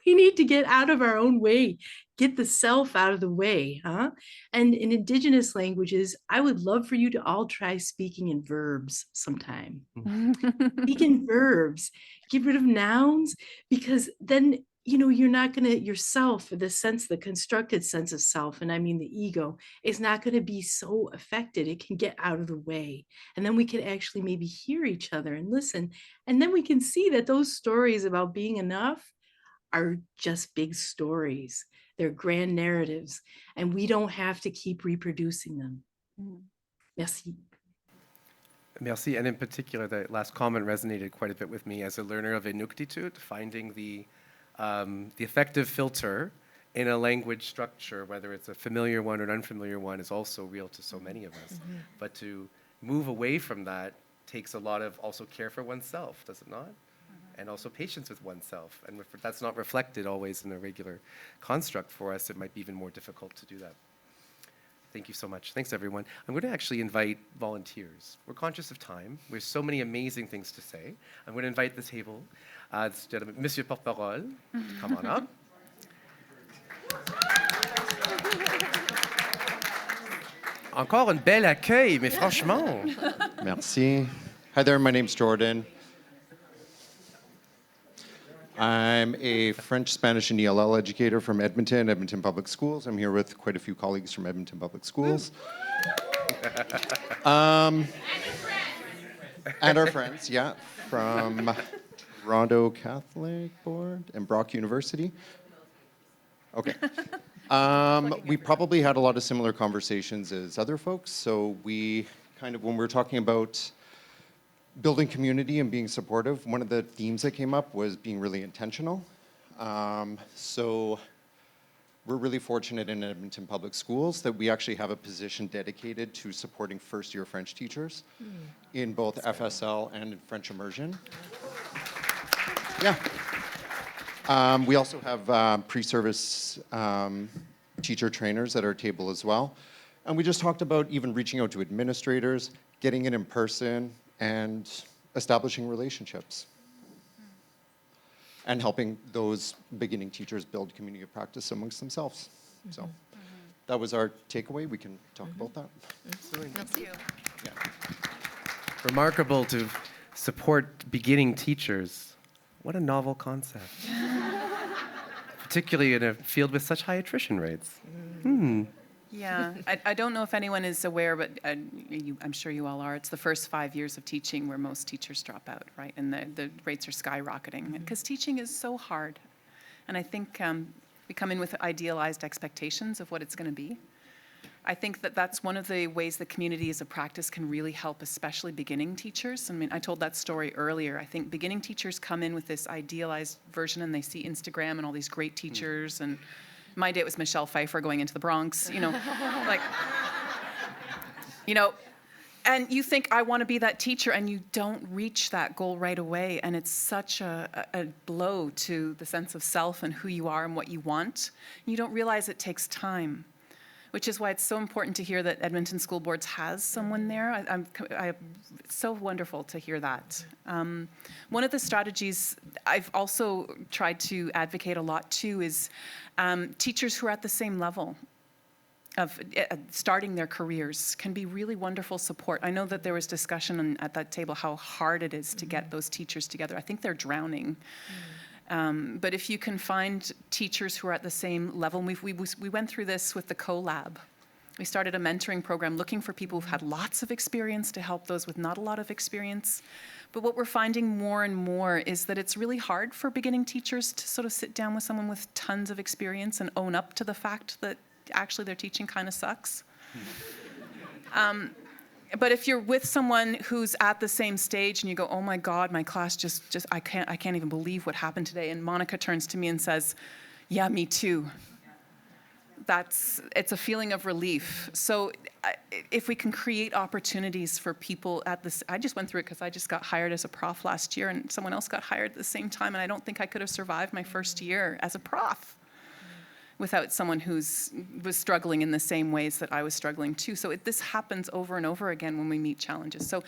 We need to get out of our own way, get the self out of the way, huh? And in Indigenous languages, I would love for you to all try speaking in verbs sometime. Speak in verbs, get rid of nouns, because then, you know, you're not going to, yourself, the sense, the constructed sense of self, and I mean the ego, is not going to be so affected. It can get out of the way. And then we can actually maybe hear each other and listen. And then we can see that those stories about being enough are just big stories. They're grand narratives, and we don't have to keep reproducing them. Merci. Merci, and in particular, the last comment resonated quite a bit with me as a learner of Inuktitut, finding the effective filter in a language structure, whether it's a familiar one or an unfamiliar one, is also real to so many of us. But to move away from that takes a lot of also care for oneself, does it not? And also patience with oneself. And if that's not reflected always in a regular construct for us, it might be even more difficult to do that. Thank you so much. Thanks, everyone. I'm going to actually invite volunteers. We're conscious of time. There's so many amazing things to say. I'm going to invite the table. This gentleman, Monsieur Porte-Parole, come on up. Encore un bel accueil, mais franchement. Merci. Hi there, my name's Jordan. I'm a French, Spanish, and ELL educator from Edmonton Public Schools. I'm here with quite a few colleagues from Edmonton Public Schools. And our friends, yeah, from Toronto Catholic Board and Brock University. Okay. We probably had a lot of similar conversations as other folks, so we kind of, when we were talking about building community and being supportive, one of the themes that came up was being really intentional. So we're really fortunate in Edmonton Public Schools that we actually have a position dedicated to supporting first-year French teachers in both FSL and in French immersion. Yeah. We also have pre-service teacher trainers at our table as well. And we just talked about even reaching out to administrators, getting it in person, and establishing relationships. And helping those beginning teachers build community of practice amongst themselves. So that was our takeaway. We can talk about that. Merci. Yeah. Remarkable to support beginning teachers. What a novel concept. Particularly in a field with such high attrition rates. Yeah, I don't know if anyone is aware, but I'm sure you all are. It's the first 5 years of teaching where most teachers drop out, right? And the rates are skyrocketing because teaching is so hard. And I think we come in with idealized expectations of what it's going to be. I think that that's one of the ways the community as a practice can really help, especially beginning teachers. I mean, I told that story earlier. I think beginning teachers come in with this idealized version and they see Instagram and all these great teachers and my day it was Michelle Pfeiffer going into the Bronx, like, and you think, I want to be that teacher, and you don't reach that goal right away, and it's such a blow to the sense of self and who you are and what you want. You don't realize it takes time, which is why it's so important to hear that Edmonton School Boards has someone there. It's so wonderful to hear that. One of the strategies I've also tried to advocate a lot too is teachers who are at the same level of starting their careers can be really wonderful support. I know that there was discussion at that table how hard it is to get those teachers together. I think they're drowning. But if you can find teachers who are at the same level, we went through this with the CoLab. We started a mentoring program looking for people who've had lots of experience to help those with not a lot of experience. But what we're finding more and more is that it's really hard for beginning teachers to sort of sit down with someone with tons of experience and own up to the fact that actually their teaching kind of sucks. But if you're with someone who's at the same stage and you go, oh my God, my class just I can't even believe what happened today. And Monica turns to me and says, yeah, me too. It's a feeling of relief. So if we can create opportunities for people at this, I just went through it because I just got hired as a prof last year and someone else got hired at the same time. And I don't think I could have survived my first year as a prof without someone was struggling in the same ways that I was struggling too. So this happens over and over again when we meet challenges. So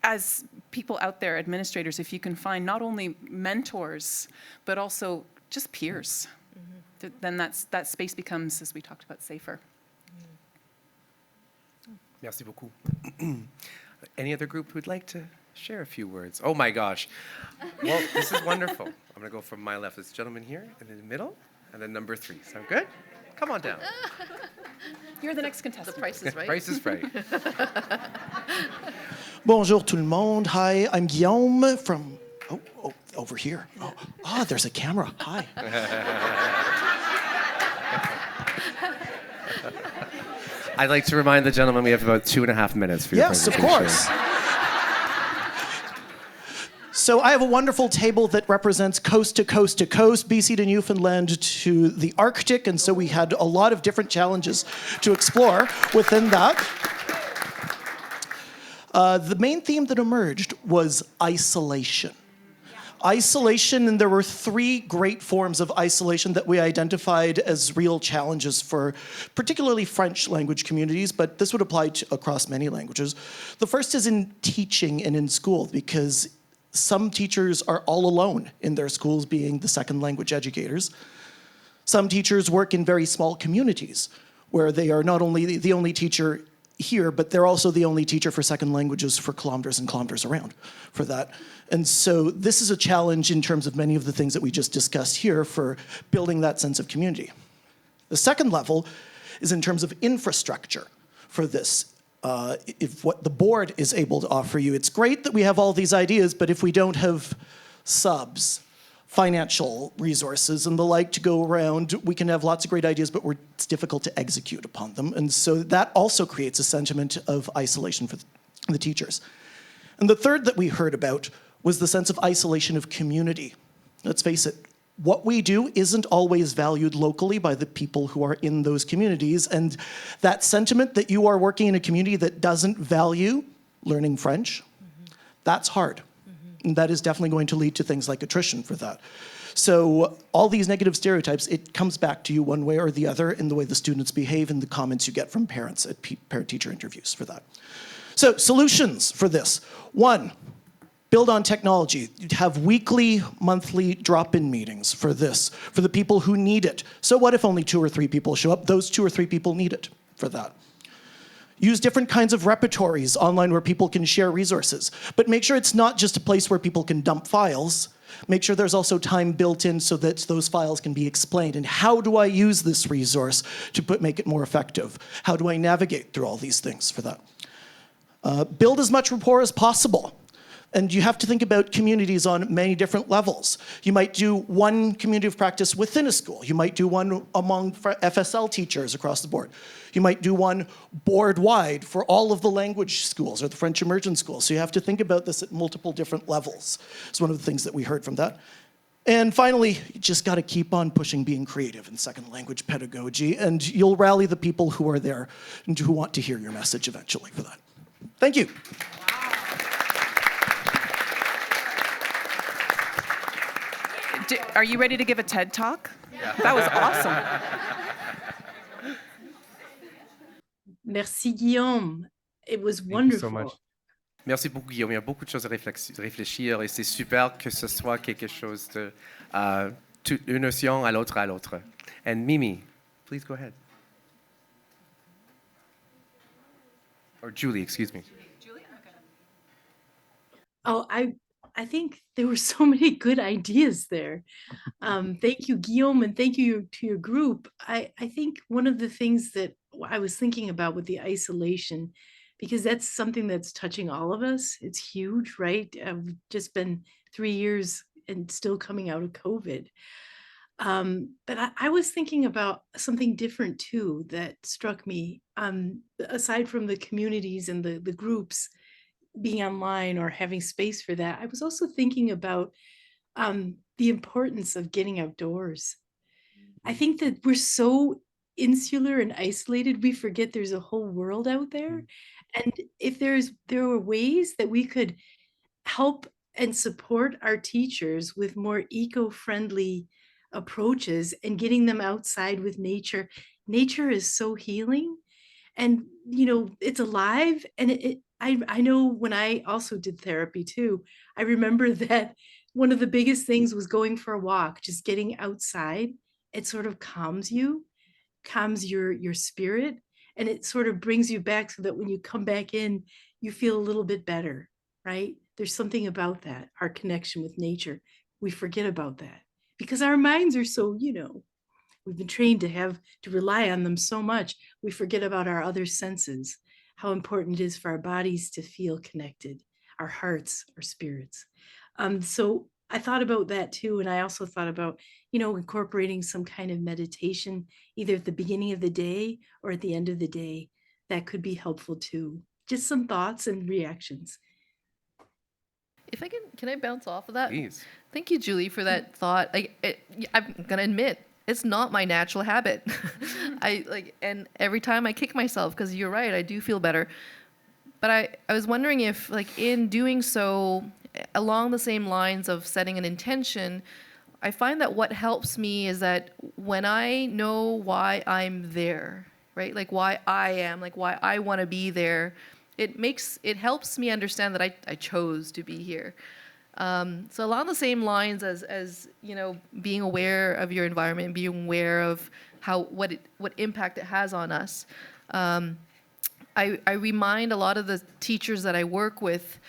as people out there, administrators, if you can find not only mentors, but also just peers. Then that space becomes, as we talked about, safer. Merci beaucoup. Any other group who'd like to share a few words? Oh my gosh. Well, this is wonderful. I'm going to go from my left. This gentleman here, and in the middle, and then number 3. Sound good? Come on down. You're the next contestant. The price is right. Price is right. Bonjour tout le monde. Hi, I'm Guillaume from, over here. There's a camera. Hi. I'd like to remind the gentleman we have about 2.5 minutes for your presentation. Yes, of course. So I have a wonderful table that represents coast to coast to coast, BC to Newfoundland to the Arctic, and so we had a lot of different challenges to explore within that. The main theme that emerged was isolation. Isolation, and there were 3 great forms of isolation that we identified as real challenges for particularly French language communities, but this would apply across many languages. The first is in teaching and in school, because some teachers are all alone in their schools being the second language educators. Some teachers work in very small communities where they are not only the only teacher here, but they're also the only teacher for second languages for kilometers and kilometers around for that. And so this is a challenge in terms of many of the things that we just discussed here for building that sense of community. The second level is in terms of infrastructure for this. If what the board is able to offer you, it's great that we have all these ideas, but if we don't have subs, financial resources and the like to go around, we can have lots of great ideas, but it's difficult to execute upon them. And so that also creates a sentiment of isolation for the teachers. And the third that we heard about was the sense of isolation of community. Let's face it, what we do isn't always valued locally by the people who are in those communities. And that sentiment that you are working in a community that doesn't value learning French, that's hard. And that is definitely going to lead to things like attrition for that. So all these negative stereotypes, it comes back to you one way or the other in the way the students behave and the comments you get from parents at parent-teacher interviews for that. So solutions for this. 1, build on technology. You'd have weekly, monthly drop-in meetings for this, for the people who need it. So what if only 2 or 3 people show up? Those 2 or 3 people need it for that. Use different kinds of repertories online where people can share resources. But make sure it's not just a place where people can dump files. Make sure there's also time built in so that those files can be explained. And how do I use this resource to make it more effective? How do I navigate through all these things for that? Build as much rapport as possible. And you have to think about communities on many different levels. You might do one community of practice within a school. You might do one among FSL teachers across the board. You might do one board-wide for all of the language schools or the French immersion schools. So you have to think about this at multiple different levels. It's one of the things that we heard from that. And finally, you just got to keep on pushing being creative in second language pedagogy, and you'll rally the people who are there and who want to hear your message eventually for that. Thank you. Are you ready to give a TED Talk? Yeah. That was awesome. Merci, Guillaume. It was Thank wonderful. you so much. Merci beaucoup, Guillaume. Il y a beaucoup de choses à réfléchir et c'est super que ce soit quelque chose de une notion à l'autre. And Mimi, please go ahead. Or Julie, excuse me. Julie? Okay. Oh, I think there were so many good ideas there. Thank you, Guillaume, and thank you to your group. I think one of the things that I was thinking about with the isolation, because that's something that's touching all of us. It's huge, right? I've just been 3 years and still coming out of COVID. But I was thinking about something different too that struck me, aside from the communities and the groups being online or having space for that. I was also thinking about the importance of getting outdoors. I think that we're so insular and isolated, we forget there's a whole world out there. And if there were ways that we could help and support our teachers with more eco-friendly approaches and getting them outside with nature. Nature is so healing, and it's alive. And I know when I also did therapy too, I remember that one of the biggest things was going for a walk, just getting outside. It sort of calms you, calms your spirit, and it sort of brings you back so that when you come back in, you feel a little bit better, right? There's something about that, our connection with nature. We forget about that because our minds are so, we've been trained to rely on them so much. We forget about our other senses, how important it is for our bodies to feel connected, our hearts, our spirits. So I thought about that too. And I also thought about, incorporating some kind of meditation, either at the beginning of the day or at the end of the day. That could be helpful too. Just some thoughts and reactions. If I can I bounce off of that? Please. Thank you, Julie, for that thought. I'm gonna admit, it's not my natural habit. And every time I kick myself, because you're right, I do feel better. But I was wondering if, in doing so, along the same lines of setting an intention, I find that what helps me is that when I know why I'm there, right? Like why I am, like why I want to be there, it helps me understand that I chose to be here. So along the same lines as being aware of your environment, being aware of what impact it has on us. I remind a lot of the teachers that I work with,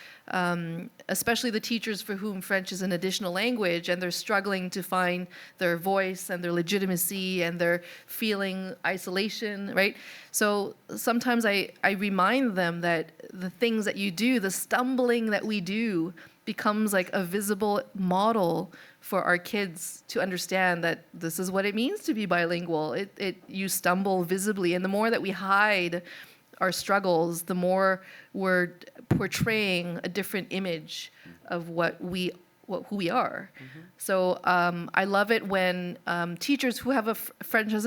especially the teachers for whom French is an additional language, and they're struggling to find their voice and their legitimacy, and they're feeling isolation, right? So sometimes I remind them that the things that you do, the stumbling that we do, becomes like a visible model for our kids to understand that this is what it means to be bilingual. You stumble visibly, and the more that we hide our struggles, the more we're portraying a different image of who we are. Mm-hmm. So I love it when teachers who have French as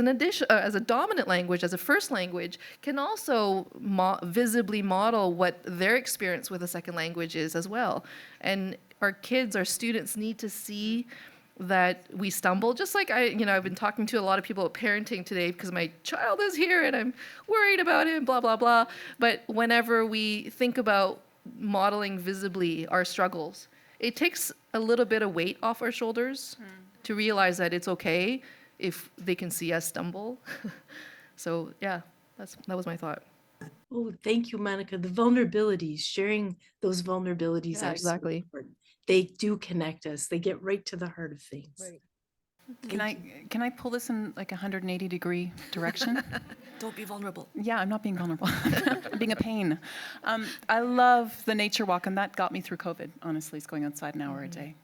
as a dominant language, as a first language, can also visibly model what their experience with a second language is as well. And our kids, our students, need to see that we stumble, just like I've been talking to a lot of people about parenting today because my child is here and I'm worried about him, blah, blah, blah. But whenever we think about modeling visibly our struggles, it takes a little bit of weight off our shoulders to realize that it's okay if they can see us stumble. So yeah, that was my thought. Oh, thank you, Monica. The vulnerabilities, sharing those vulnerabilities are exactly. so important. They do connect us. They get right to the heart of things. Right. Can I pull this in like 180-degree direction? Don't be vulnerable. Yeah, I'm not being vulnerable. I'm being a pain. I love the nature walk, and that got me through COVID, honestly, is going outside an hour a day.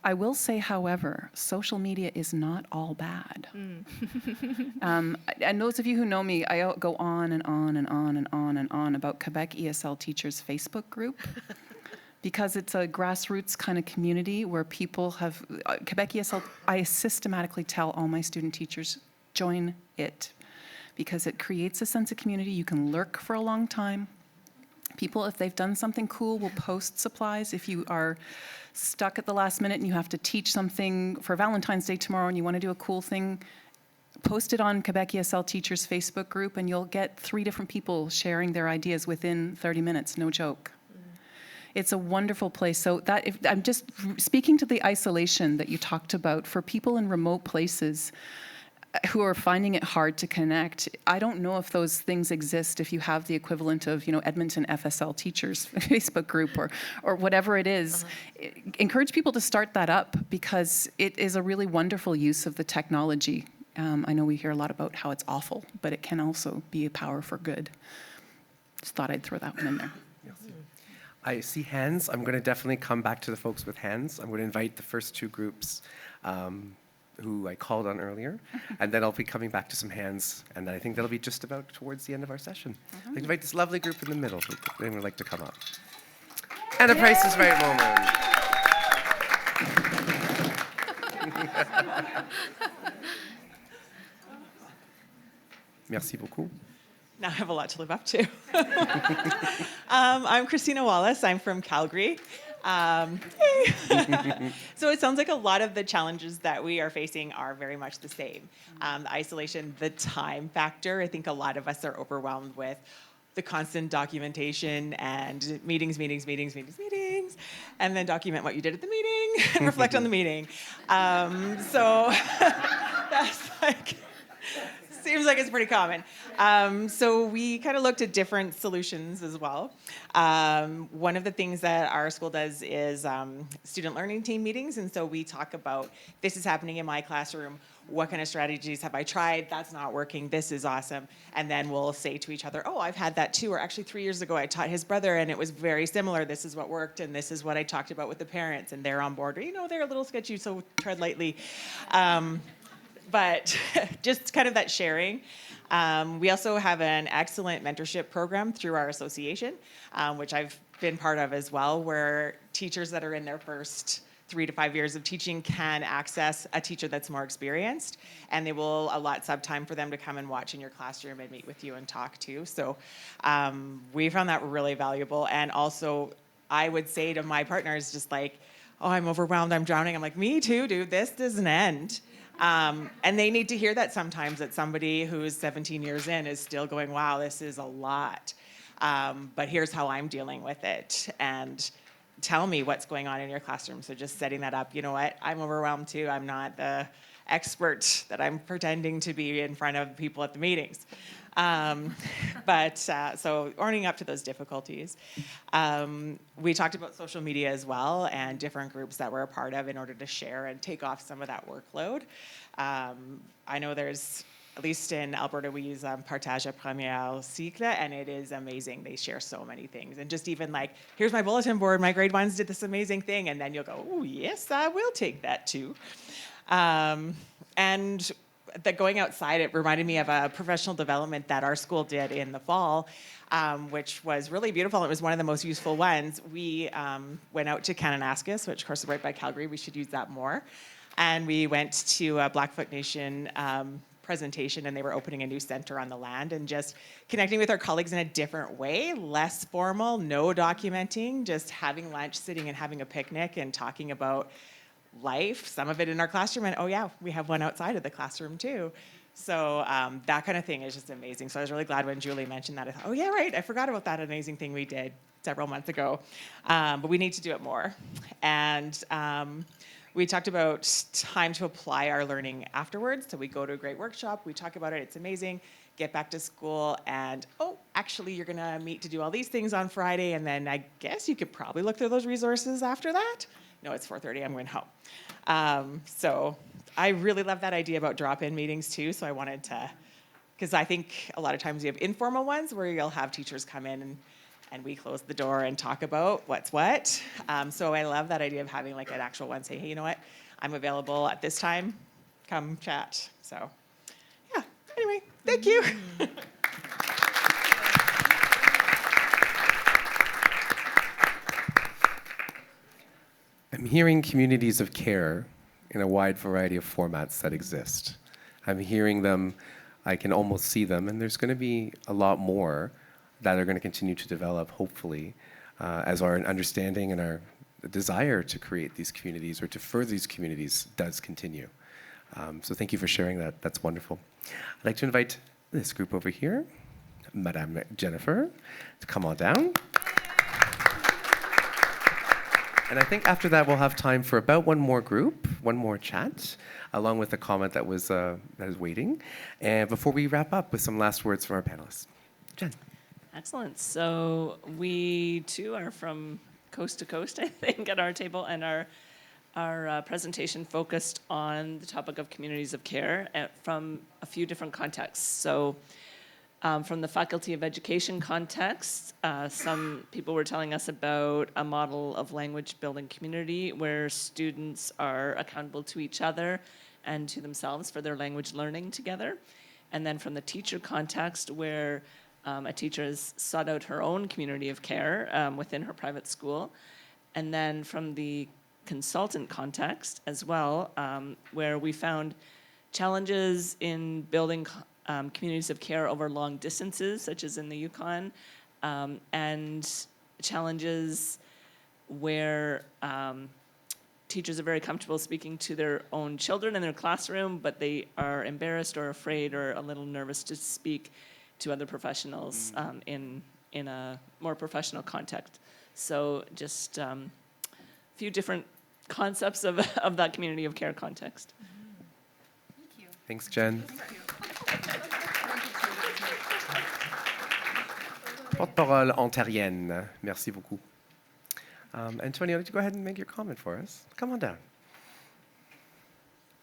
I will say, however, social media is not all bad. And those of you who know me, I go on and on and on and on and on about Quebec ESL Teachers Facebook group. Because it's a grassroots kind of community where people have, Quebec ESL, I systematically tell all my student teachers, join it. Because it creates a sense of community. You can lurk for a long time. People, if they've done something cool, will post supplies. If you are stuck at the last minute and you have to teach something for Valentine's Day tomorrow and you want to do a cool thing, post it on Quebec ESL Teachers Facebook group and you'll get 3 different people sharing their ideas within 30 minutes, no joke. It's a wonderful place. So I'm just speaking to the isolation that you talked about for people in remote places who are finding it hard to connect. I don't know if those things exist if you have the equivalent of, Edmonton FSL Teachers Facebook group or whatever it is. Encourage people to start that up because it is a really wonderful use of the technology. I know we hear a lot about how it's awful, but it can also be a power for good. Just thought I'd throw that one in there. I see hands. I'm going to definitely come back to the folks with hands. I'm going to invite the first 2 groups who I called on earlier, and then I'll be coming back to some hands, and then I think that'll be just about towards the end of our session. I invite this lovely group in the middle who would like to come up. And a Price is Right moment. Merci beaucoup. Now I have a lot to live up to. I'm Christina Wallace. I'm from Calgary. So it sounds like a lot of the challenges that we are facing are very much the same. The isolation, the time factor, I think a lot of us are overwhelmed with the constant documentation and meetings, and then document what you did at the meeting and reflect on the meeting. So that's like, seems like it's pretty common. So we kind of looked at different solutions as well. One of the things that our school does is student learning team meetings. And so we talk about, this is happening in my classroom. What kind of strategies have I tried? That's not working. This is awesome. And then we'll say to each other, oh, I've had that too. Or actually 3 years ago, I taught his brother and it was very similar. This is what worked. And this is what I talked about with the parents. And they're on board. Or, you know, they're a little sketchy, so tread lightly. But just kind of that sharing. We also have an excellent mentorship program through our association, which I've been part of as well, where teachers that are in their first 3 to 5 years of teaching can access a teacher that's more experienced, and they will allot some time for them to come and watch in your classroom and meet with you and talk too. So we found that really valuable. And also, I would say to my partners, just like, oh, I'm overwhelmed, I'm drowning. I'm like, me too, dude, this doesn't end. And they need to hear that sometimes, that somebody who's 17 years in is still going, wow, this is a lot. But here's how I'm dealing with it. And tell me what's going on in your classroom. So just setting that up, you know what, I'm overwhelmed too. I'm not the expert that I'm pretending to be in front of people at the meetings. So owning up to those difficulties. We talked about social media as well and different groups that we're a part of in order to share and take off some of that workload. I know there's, at least in Alberta, we use Partage à Premier Cycle, and it is amazing. They share so many things. And just even like, here's my bulletin board, my grade ones did this amazing thing, and then you'll go, oh, yes, I will take that too. And that going outside, it reminded me of a professional development that our school did in the fall, which was really beautiful. It was one of the most useful ones. We went out to Kananaskis, which of course is right by Calgary. We should use that more. And we went to a Blackfoot Nation presentation, and they were opening a new center on the land, and just connecting with our colleagues in a different way, less formal, no documenting, just having lunch, sitting and having a picnic and talking about life, some of it in our classroom, and oh yeah, we have one outside of the classroom too. So that kind of thing is just amazing. So I was really glad when Julie mentioned that. I thought, oh yeah, right, I forgot about that amazing thing we did several months ago. But we need to do it more. And we talked about time to apply our learning afterwards. So we go to a great workshop, we talk about it, it's amazing, get back to school, and oh, actually you're gonna meet to do all these things on Friday, and then I guess you could probably look through those resources after that. No, it's 4:30, I'm going home. So I really love that idea about drop-in meetings too, so I wanted to, because I think a lot of times you have informal ones where you'll have teachers come in and we close the door and talk about what's what. So I love that idea of having like an actual one, say, hey, you know what, I'm available at this time, come chat. So yeah, anyway, thank you. I'm hearing communities of care in a wide variety of formats that exist. I'm hearing them, I can almost see them, and there's going to be a lot more that are going to continue to develop, hopefully, as our understanding and our desire to create these communities or to further these communities does continue. So thank you for sharing that. That's wonderful. I'd like to invite this group over here, Madame Jennifer, to come on down. And I think after that, we'll have time for about one more group, one more chat, along with a comment that is waiting. And before we wrap up with some last words from our panelists. Jen. Excellent. So we too are from coast to coast, I think, at our table, and our presentation focused on the topic of communities of care from a few different contexts. So from the Faculty of Education context, some people were telling us about a model of language building community where students are accountable to each other and to themselves for their language learning together. And then from the teacher context, where a teacher has sought out her own community of care within her private school. And then from the consultant context as well, where we found challenges in building communities of care over long distances, such as in the Yukon, and challenges where teachers are very comfortable speaking to their own children in their classroom, but they are embarrassed or afraid or a little nervous to speak to other professionals in a more professional context. So just a few different concepts of that community of care context. Thanks, Jen. Porte-parole ontarienne. Merci beaucoup. Antonio, would you go ahead and make your comment for us? Come on down.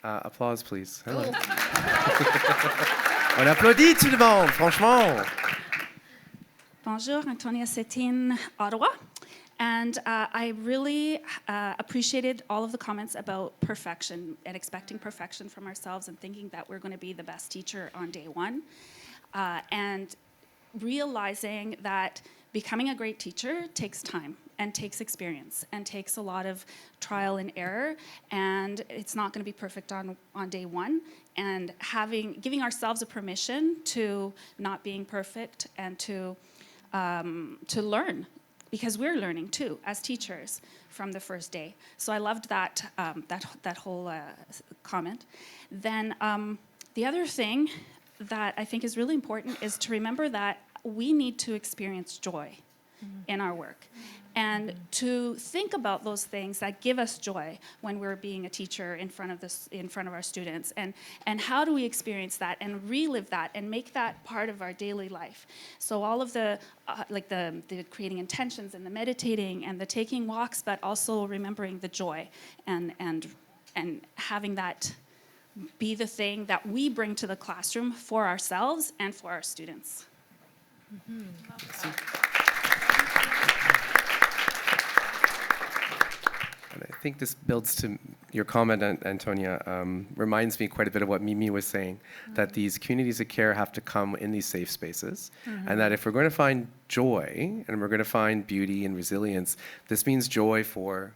Applause, please. Hello. On applaudit tout le monde, franchement. Bonjour, Antonia Cetin, Ottawa. And I really appreciated all of the comments about perfection and expecting perfection from ourselves and thinking that we're going to be the best teacher on day one. And realizing that becoming a great teacher takes time and takes experience and takes a lot of trial and error, and it's not going to be perfect on day one. And giving ourselves a permission to not being perfect and to learn, because we're learning too as teachers from the first day. So I loved that that whole comment. Then the other thing that I think is really important is to remember that we need to experience joy in our work, and to think about those things that give us joy when we're being a teacher in front of our students, and how do we experience that and relive that and make that part of our daily life. So all of the like the creating intentions and the meditating and the taking walks, but also remembering the joy and having that be the thing that we bring to the classroom for ourselves and for our students. And I think this builds to your comment, Antonia, reminds me quite a bit of what Mimi was saying, that these communities of care have to come in these safe spaces, and that if we're going to find joy and we're going to find beauty and resilience, this means joy for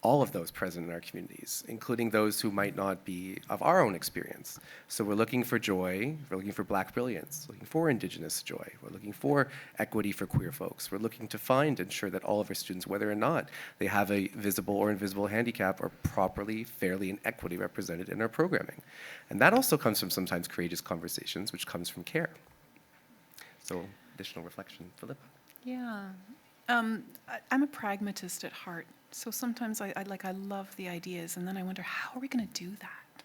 all of those present in our communities, including those who might not be of our own experience. So we're looking for joy, we're looking for Black brilliance, looking for Indigenous joy, we're looking for equity for queer folks, we're looking to ensure that all of our students, whether or not they have a visible or invisible handicap, are properly, fairly, and equity represented in our programming. And that also comes from sometimes courageous conversations, which comes from care. So additional reflection, Philippa. Yeah. I'm a pragmatist at heart. So sometimes I love the ideas, and then I wonder, how are we going to do that?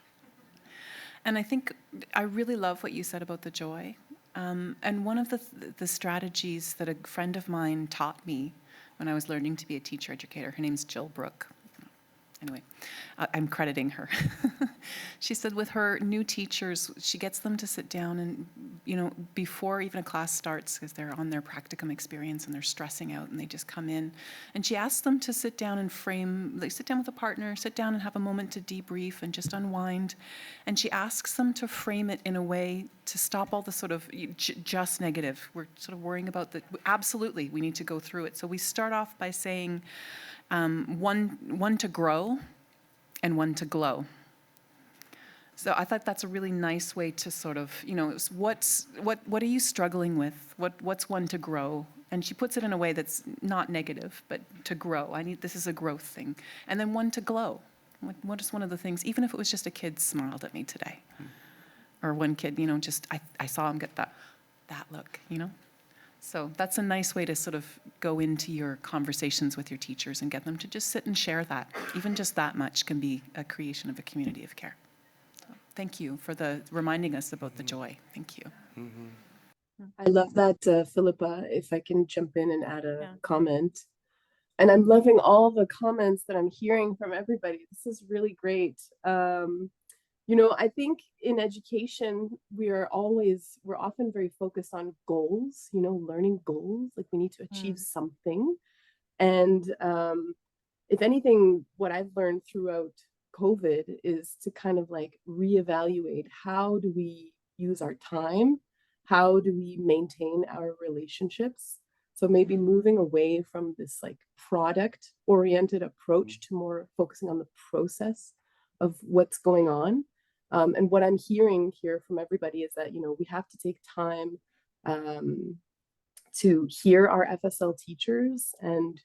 And I think I really love what you said about the joy. And one of the strategies that a friend of mine taught me when I was learning to be a teacher educator, her name's Jill Brooke. Anyway, I'm crediting her. She said with her new teachers, she gets them to sit down and, before even a class starts, because they're on their practicum experience and they're stressing out and they just come in. And she asks them to sit down and sit down with a partner, sit down and have a moment to debrief and just unwind. And she asks them to frame it in a way to stop all the sort of just negative. We're sort of worrying about absolutely, we need to go through it. So we start off by saying, one to grow and one to glow. So I thought that's a really nice way to sort of, what are you struggling with? What's one to grow? And she puts it in a way that's not negative, but to grow. This is a growth thing. And then one to glow. What is one of the things, even if it was just a kid smiled at me today, or one kid, I saw him get that look, So that's a nice way to sort of go into your conversations with your teachers and get them to just sit and share that. Even just that much can be a creation of a community of care. So thank you for reminding us about the joy. Thank you. I love that, Philippa, if I can jump in and add a comment. And I'm loving all the comments that I'm hearing from everybody. This is really great. I think in education, we're often very focused on goals, learning goals, like we need to achieve something. And if anything, what I've learned throughout COVID is to kind of like reevaluate, how do we use our time? How do we maintain our relationships? So maybe moving away from this like product oriented approach to more focusing on the process of what's going on. And what I'm hearing here from everybody is that, we have to take time to hear our FSL teachers and,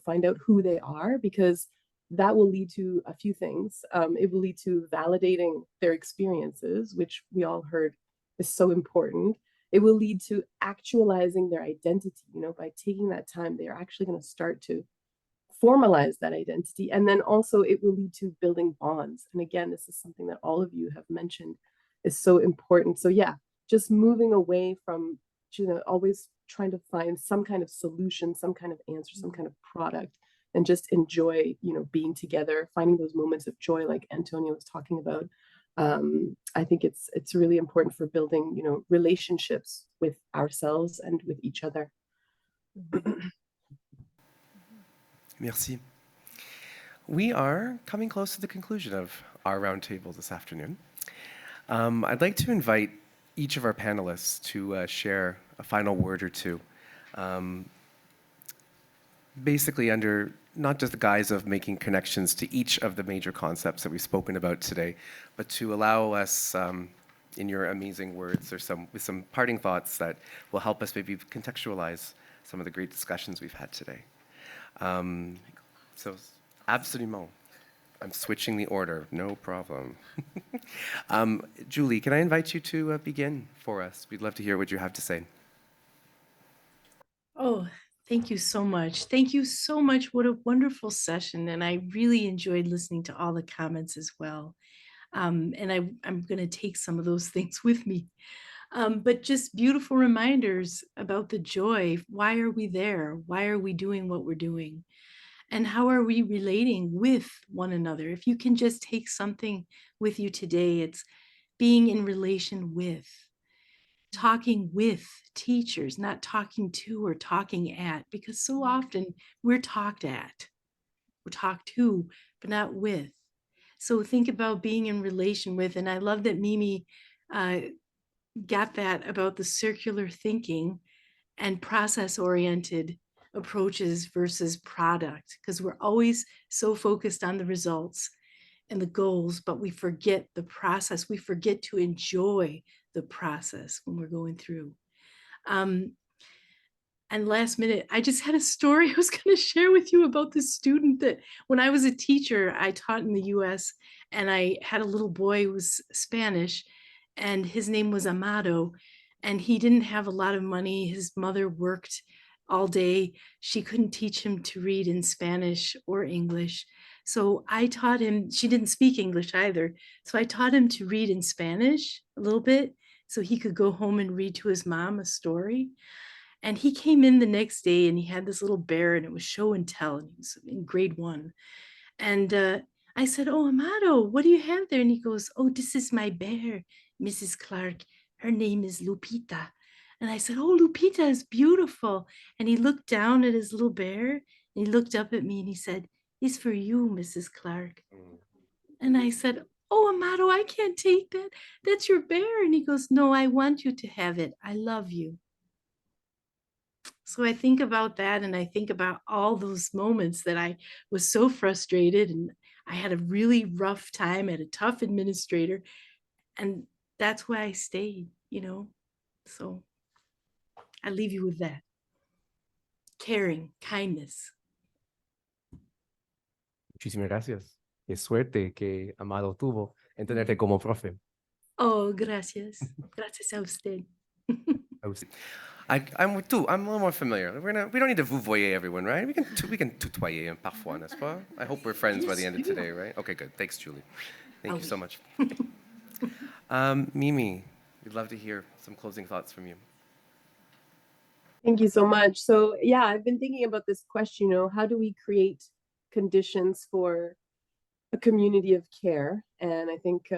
find out who they are, because that will lead to a few things. It will lead to validating their experiences, which we all heard is so important. It will lead to actualizing their identity. By taking that time, they're actually going to start to formalize that identity. And then also it will lead to building bonds. And again, this is something that all of you have mentioned is so important. So yeah, just moving away from always trying to find some kind of solution, some kind of answer, some kind of product, and just enjoy, being together, finding those moments of joy like Antonia was talking about. I think it's really important for building, relationships with ourselves and with each other. Merci. We are coming close to the conclusion of our roundtable this afternoon. I'd like to invite each of our panelists to share a final word or two, basically under not just the guise of making connections to each of the major concepts that we've spoken about today, but to allow us, in your amazing words, or with some parting thoughts that will help us maybe contextualize some of the great discussions we've had today. So, absolument. I'm switching the order, no problem. Julie, can I invite you to begin for us? We'd love to hear what you have to say. Oh, thank you so much. Thank you so much. What a wonderful session. And I really enjoyed listening to all the comments as well. And I'm going to take some of those things with me. But just beautiful reminders about the joy. Why are we there? Why are we doing what we're doing? And how are we relating with one another? If you can just take something with you today, it's being in relation with, talking with teachers, not talking to or talking at, because so often we're talked at, we're talked to, but not with. So think about being in relation with, and I love that Mimi got that about the circular thinking and process-oriented approaches versus product, because we're always so focused on the results and the goals, but we forget the process. We forget to enjoy the process when we're going through. And last minute, I just had a story I was going to share with you about this student that when I was a teacher, I taught in the US, and I had a little boy who was Spanish, and his name was Amado, and he didn't have a lot of money. His mother worked all day. She couldn't teach him to read in Spanish or English. So I taught him, she didn't speak English either. So I taught him to read in Spanish a little bit so he could go home and read to his mom a story. And he came in the next day and he had this little bear, and it was show and tell, and he was in grade 1. And I said, "Oh, Amado, what do you have there?" And he goes, "Oh, this is my bear, Mrs. Clark. Her name is Lupita." And I said, "Oh, Lupita is beautiful." And he looked down at his little bear, and he looked up at me and he said, "It's for you, Mrs. Clark." And I said, "Oh, Amado, I can't take that. That's your bear." And he goes, "No, I want you to have it. I love you." So I think about that, and I think about all those moments that I was so frustrated, and I had a really rough time, I had a tough administrator, and that's why I stayed, So I leave you with that. Caring, kindness. Muchísimas gracias. Qué suerte que Amado tuvo en tenerte como profe. Oh, gracias. Gracias a usted. I'm with too. I'm a little more familiar. We don't need to vous voyez everyone, right? We can tutoyer parfois, n'est-ce pas? I hope we're friends by the end of today, right? Okay, good. Thanks, Julie. Thank you so much. Mimi, we'd love to hear some closing thoughts from you. Thank you so much. So yeah, I've been thinking about this question, how do we create conditions for a community of care? And I think,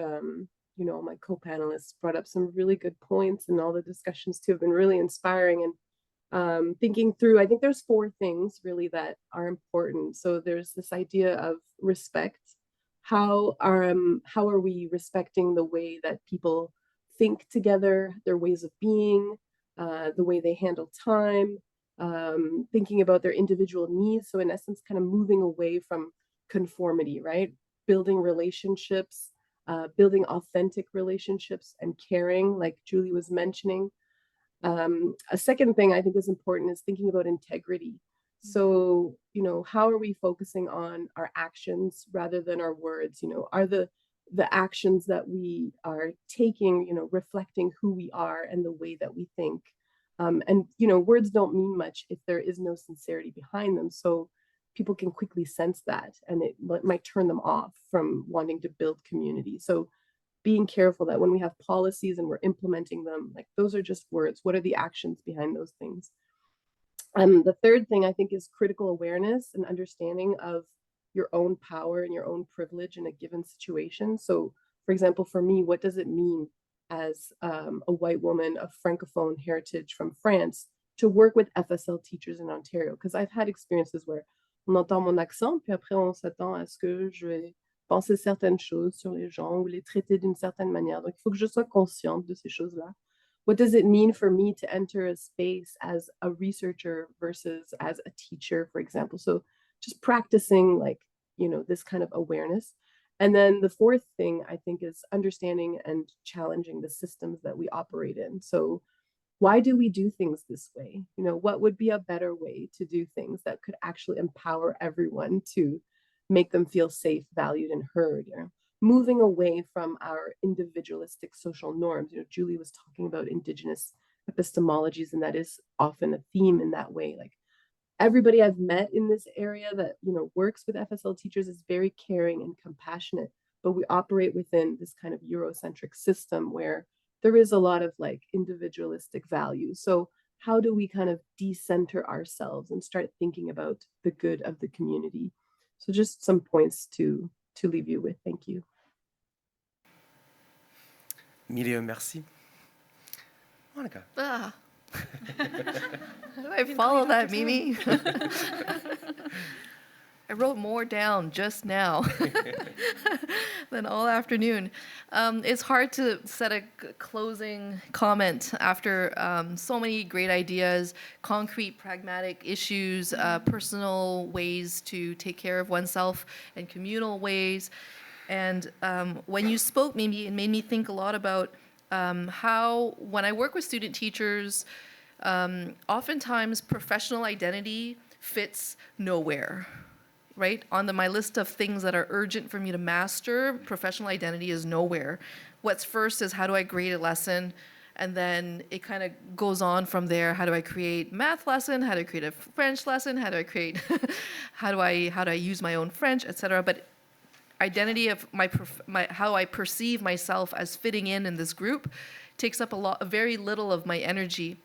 my co-panelists brought up some really good points, and all the discussions too have been really inspiring. And thinking through, I think there's 4 things really that are important. So there's this idea of respect. How are we respecting the way that people think together, their ways of being, the way they handle time, thinking about their individual needs. So in essence, kind of moving away from conformity, right? Building relationships, building authentic relationships and caring, like Julie was mentioning. A second thing I think is important is thinking about integrity. So, how are we focusing on our actions rather than our words? Are the the actions that we are taking, reflecting who we are and the way that we think. And words don't mean much if there is no sincerity behind them. So people can quickly sense that, and it might turn them off from wanting to build community. So being careful that when we have policies and we're implementing them, like those are just words. What are the actions behind those things? The third thing I think is critical awareness and understanding of your own power and your own privilege in a given situation. So, for example, for me, what does it mean as a white woman of Francophone heritage from France to work with FSL teachers in Ontario? Because I've had experiences where on entend mon accent, puis après on s'attend à ce que je vais penser certaines choses sur les gens ou les traiter d'une certaine manière. Donc, il faut que je sois consciente de ces choses-là. What does it mean for me to enter a space as a researcher versus as a teacher, for example? So just practicing this kind of awareness. And then the fourth thing I think is understanding and challenging the systems that we operate in. So why do we do things this way? What would be a better way to do things that could actually empower everyone to make them feel safe, valued, and heard? Moving away from our individualistic social norms. Julie was talking about Indigenous epistemologies, and that is often a theme in that way. Like everybody I've met in this area that works with FSL teachers is very caring and compassionate, but we operate within this kind of Eurocentric system where there is a lot of individualistic values. So how do we kind of decenter ourselves and start thinking about the good of the community? So just some points to leave you with. Thank you. Mille merci. Monica. How do I follow that, Mimi? I wrote more down just now than all afternoon. It's hard to set a closing comment after so many great ideas, concrete, pragmatic issues, personal ways to take care of oneself, and communal ways. And when you spoke, Mimi, it made me think a lot about how, when I work with student teachers, oftentimes professional identity fits nowhere. Right? On my list of things that are urgent for me to master, professional identity is nowhere. What's first is how do I grade a lesson? And then it kind of goes on from there. How do I create math lesson? How do I create a French lesson? How do I create, how do I use my own French, etc. But identity of how I perceive myself as fitting in this group takes up very little of my energy.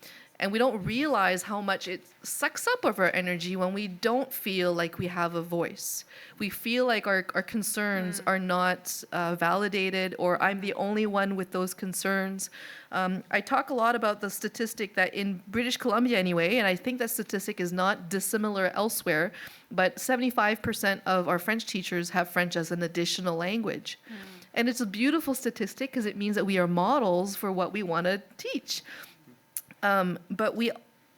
And we don't realize how much it sucks up of our energy when we don't feel like we have a voice. We feel like our concerns are not validated, or I'm the only one with those concerns. I talk a lot about the statistic that in British Columbia anyway, and I think that statistic is not dissimilar elsewhere, but 75% of our French teachers have French as an additional language. And it's a beautiful statistic because it means that we are models for what we want to teach. But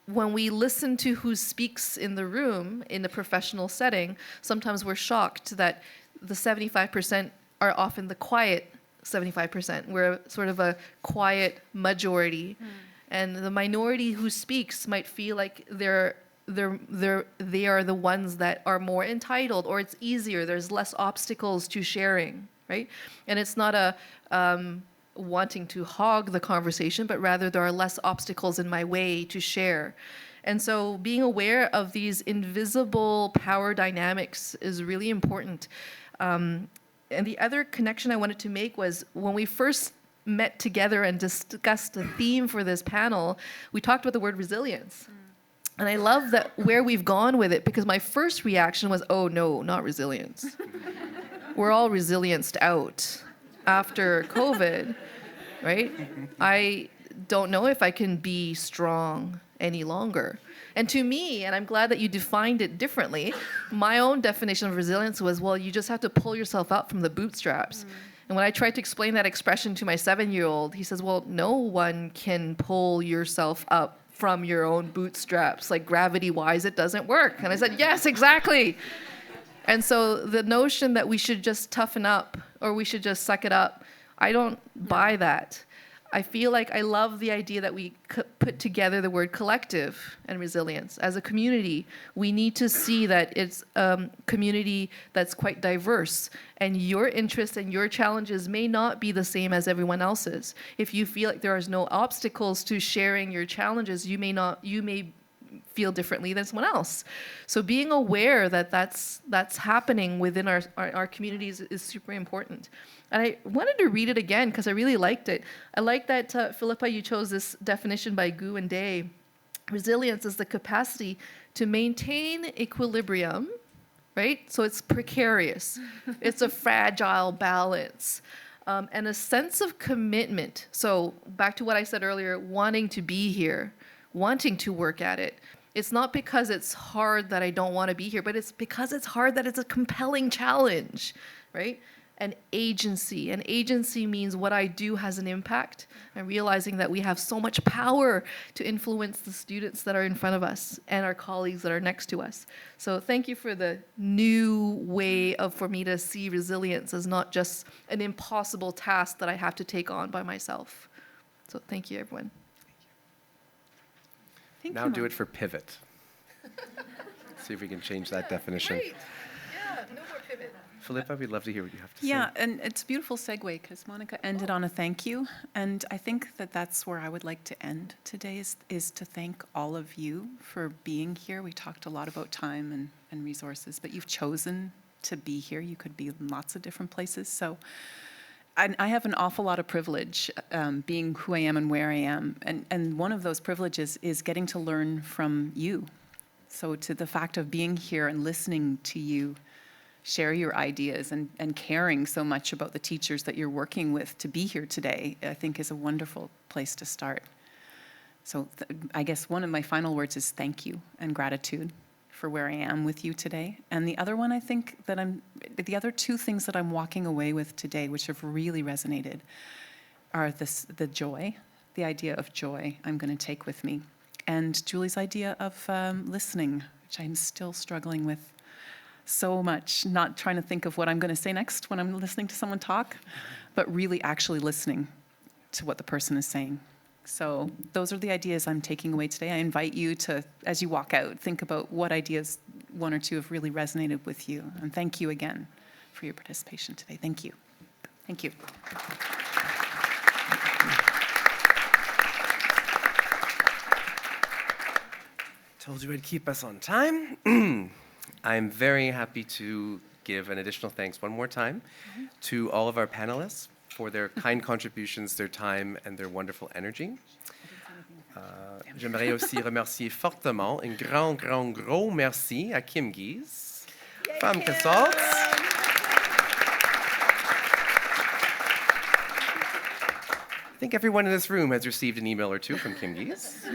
when we listen to who speaks in the room in the professional setting, sometimes we're shocked that the 75% are often the quiet 75%. We're sort of a quiet majority. And the minority who speaks might feel like they are the ones that are more entitled, or it's easier, there's less obstacles to sharing, right? And it's not a wanting to hog the conversation, but rather there are less obstacles in my way to share. And so being aware of these invisible power dynamics is really important. And the other connection I wanted to make was when we first met together and discussed the theme for this panel, we talked about the word resilience. And I love that where we've gone with it, because my first reaction was, oh no, not resilience. We're all resilienced out after COVID, right? I don't know if I can be strong any longer. And to me, and I'm glad that you defined it differently, my own definition of resilience was, well, you just have to pull yourself up from the bootstraps. And when I tried to explain that expression to my 7-year-old, he says, well, no one can pull yourself up from your own bootstraps. Like gravity-wise, it doesn't work. And I said, yes, exactly. And so the notion that we should just toughen up or we should just suck it up, I don't buy that. I feel like I love the idea that we put together the word collective and resilience. As a community, we need to see that it's a community that's quite diverse, and your interests and your challenges may not be the same as everyone else's. If you feel like there is no obstacles to sharing your challenges, you may feel differently than someone else. So being aware that that's happening within our communities is super important. And I wanted to read it again because I really liked it. I like that, Philippa, you chose this definition by Gu and Day. Resilience is the capacity to maintain equilibrium, right? So it's precarious. It's a fragile balance. And a sense of commitment. So back to what I said earlier, wanting to be here, wanting to work at it. It's not because it's hard that I don't want to be here, but it's because it's hard that it's a compelling challenge, right? And agency. And agency means what I do has an impact, and realizing that we have so much power to influence the students that are in front of us and our colleagues that are next to us. So thank you for the new way for me to see resilience as not just an impossible task that I have to take on by myself. So thank you, everyone. Now do it for pivot. See if we can change that definition. Great. Yeah, no more pivot. Philippa, we'd love to hear what you have to say. Yeah, and it's a beautiful segue because Monica ended on a thank you. And I think that that's where I would like to end today is to thank all of you for being here. We talked a lot about time and resources, but you've chosen to be here. You could be in lots of different places. So I have an awful lot of privilege being who I am and where I am. And one of those privileges is getting to learn from you. So to the fact of being here and listening to you share your ideas and caring so much about the teachers that you're working with to be here today, I think is a wonderful place to start. So I guess one of my final words is thank you and gratitude for where I am with you today. And the other one, I think that the other two things that I'm walking away with today, which have really resonated, are the joy, the idea of joy I'm going to take with me. And Julie's idea of listening, which I'm still struggling with so much, not trying to think of what I'm going to say next when I'm listening to someone talk, but really actually listening to what the person is saying. So those are the ideas I'm taking away today. I invite you to, as you walk out, think about what ideas, one or two, have really resonated with you. And thank you again for your participation today. Thank you. Thank you. Told you I'd keep us on time. I'm very happy to give an additional thanks one more time to all of our panelists for their kind contributions, their time, and their wonderful energy. J'aimerais aussi remercier fortement un gros merci à Kim Guise, Femme Casalt. I think everyone in this room has received an email or two from Kim Guise.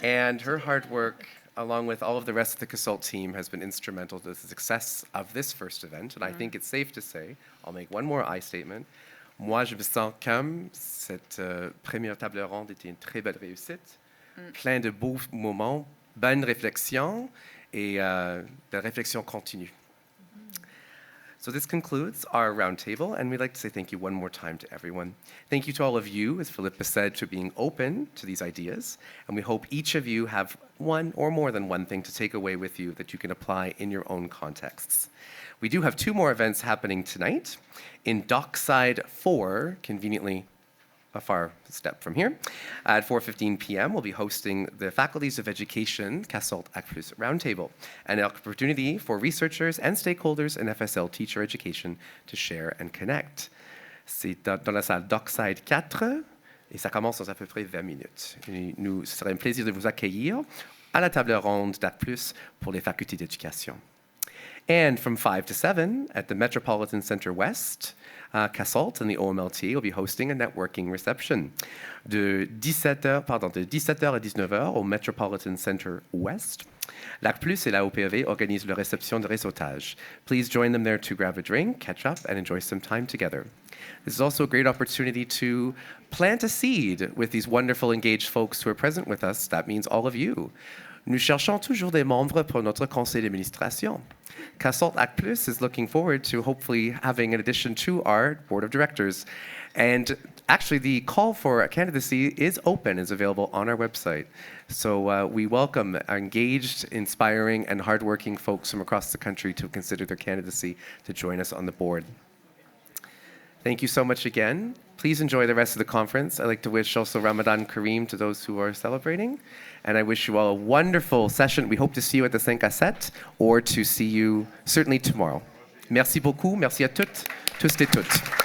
And her hard work, along with all of the rest of the Casalt team, has been instrumental to the success of this first event. And I think it's safe to say, I'll make one more I statement. Moi, je me sens comme cette première table ronde était une très belle réussite, plein de beaux moments, bonne réflexion et de réflexion continue. So this concludes our roundtable, and we'd like to say thank you one more time to everyone. Thank you to all of you, as Philippa said, for being open to these ideas, and we hope each of you have one or more than one thing to take away with you that you can apply in your own contexts. We do have two more events happening tonight. In Dockside 4, conveniently a far step from here, at 4:15 p.m., we'll be hosting the Faculties of Education Casalt Ac+ Roundtable, an opportunity for researchers and stakeholders in FSL teacher education to share and connect. C'est dans la salle Dockside 4, et ça commence dans à peu près 20 minutes. Et ce serait un plaisir de vous accueillir à la table ronde d'Ac+ pour les facultés d'éducation. And from 5 to 7 at the Metropolitan Center West, Casalt and the OMLT will be hosting a networking reception. De 17h à 19h au Metropolitan Center West, l'Ac+ et la OPAV organisent leur réception de réseautage. Please join them there to grab a drink, catch up, and enjoy some time together. This is also a great opportunity to plant a seed with these wonderful engaged folks who are present with us. That means all of you. Nous cherchons toujours des membres pour notre conseil d'administration. Cassalt Act Plus is looking forward to hopefully having an addition to our board of directors. And actually, the call for candidacy is open, is available on our website. So we welcome engaged, inspiring, and hardworking folks from across the country to consider their candidacy to join us on the board. Thank you so much again. Please enjoy the rest of the conference. I'd like to wish also Ramadan Kareem to those who are celebrating. And I wish you all a wonderful session. We hope to see you at the 5 à 7 or to see you certainly tomorrow. Merci beaucoup. Merci à toutes, tous et toutes.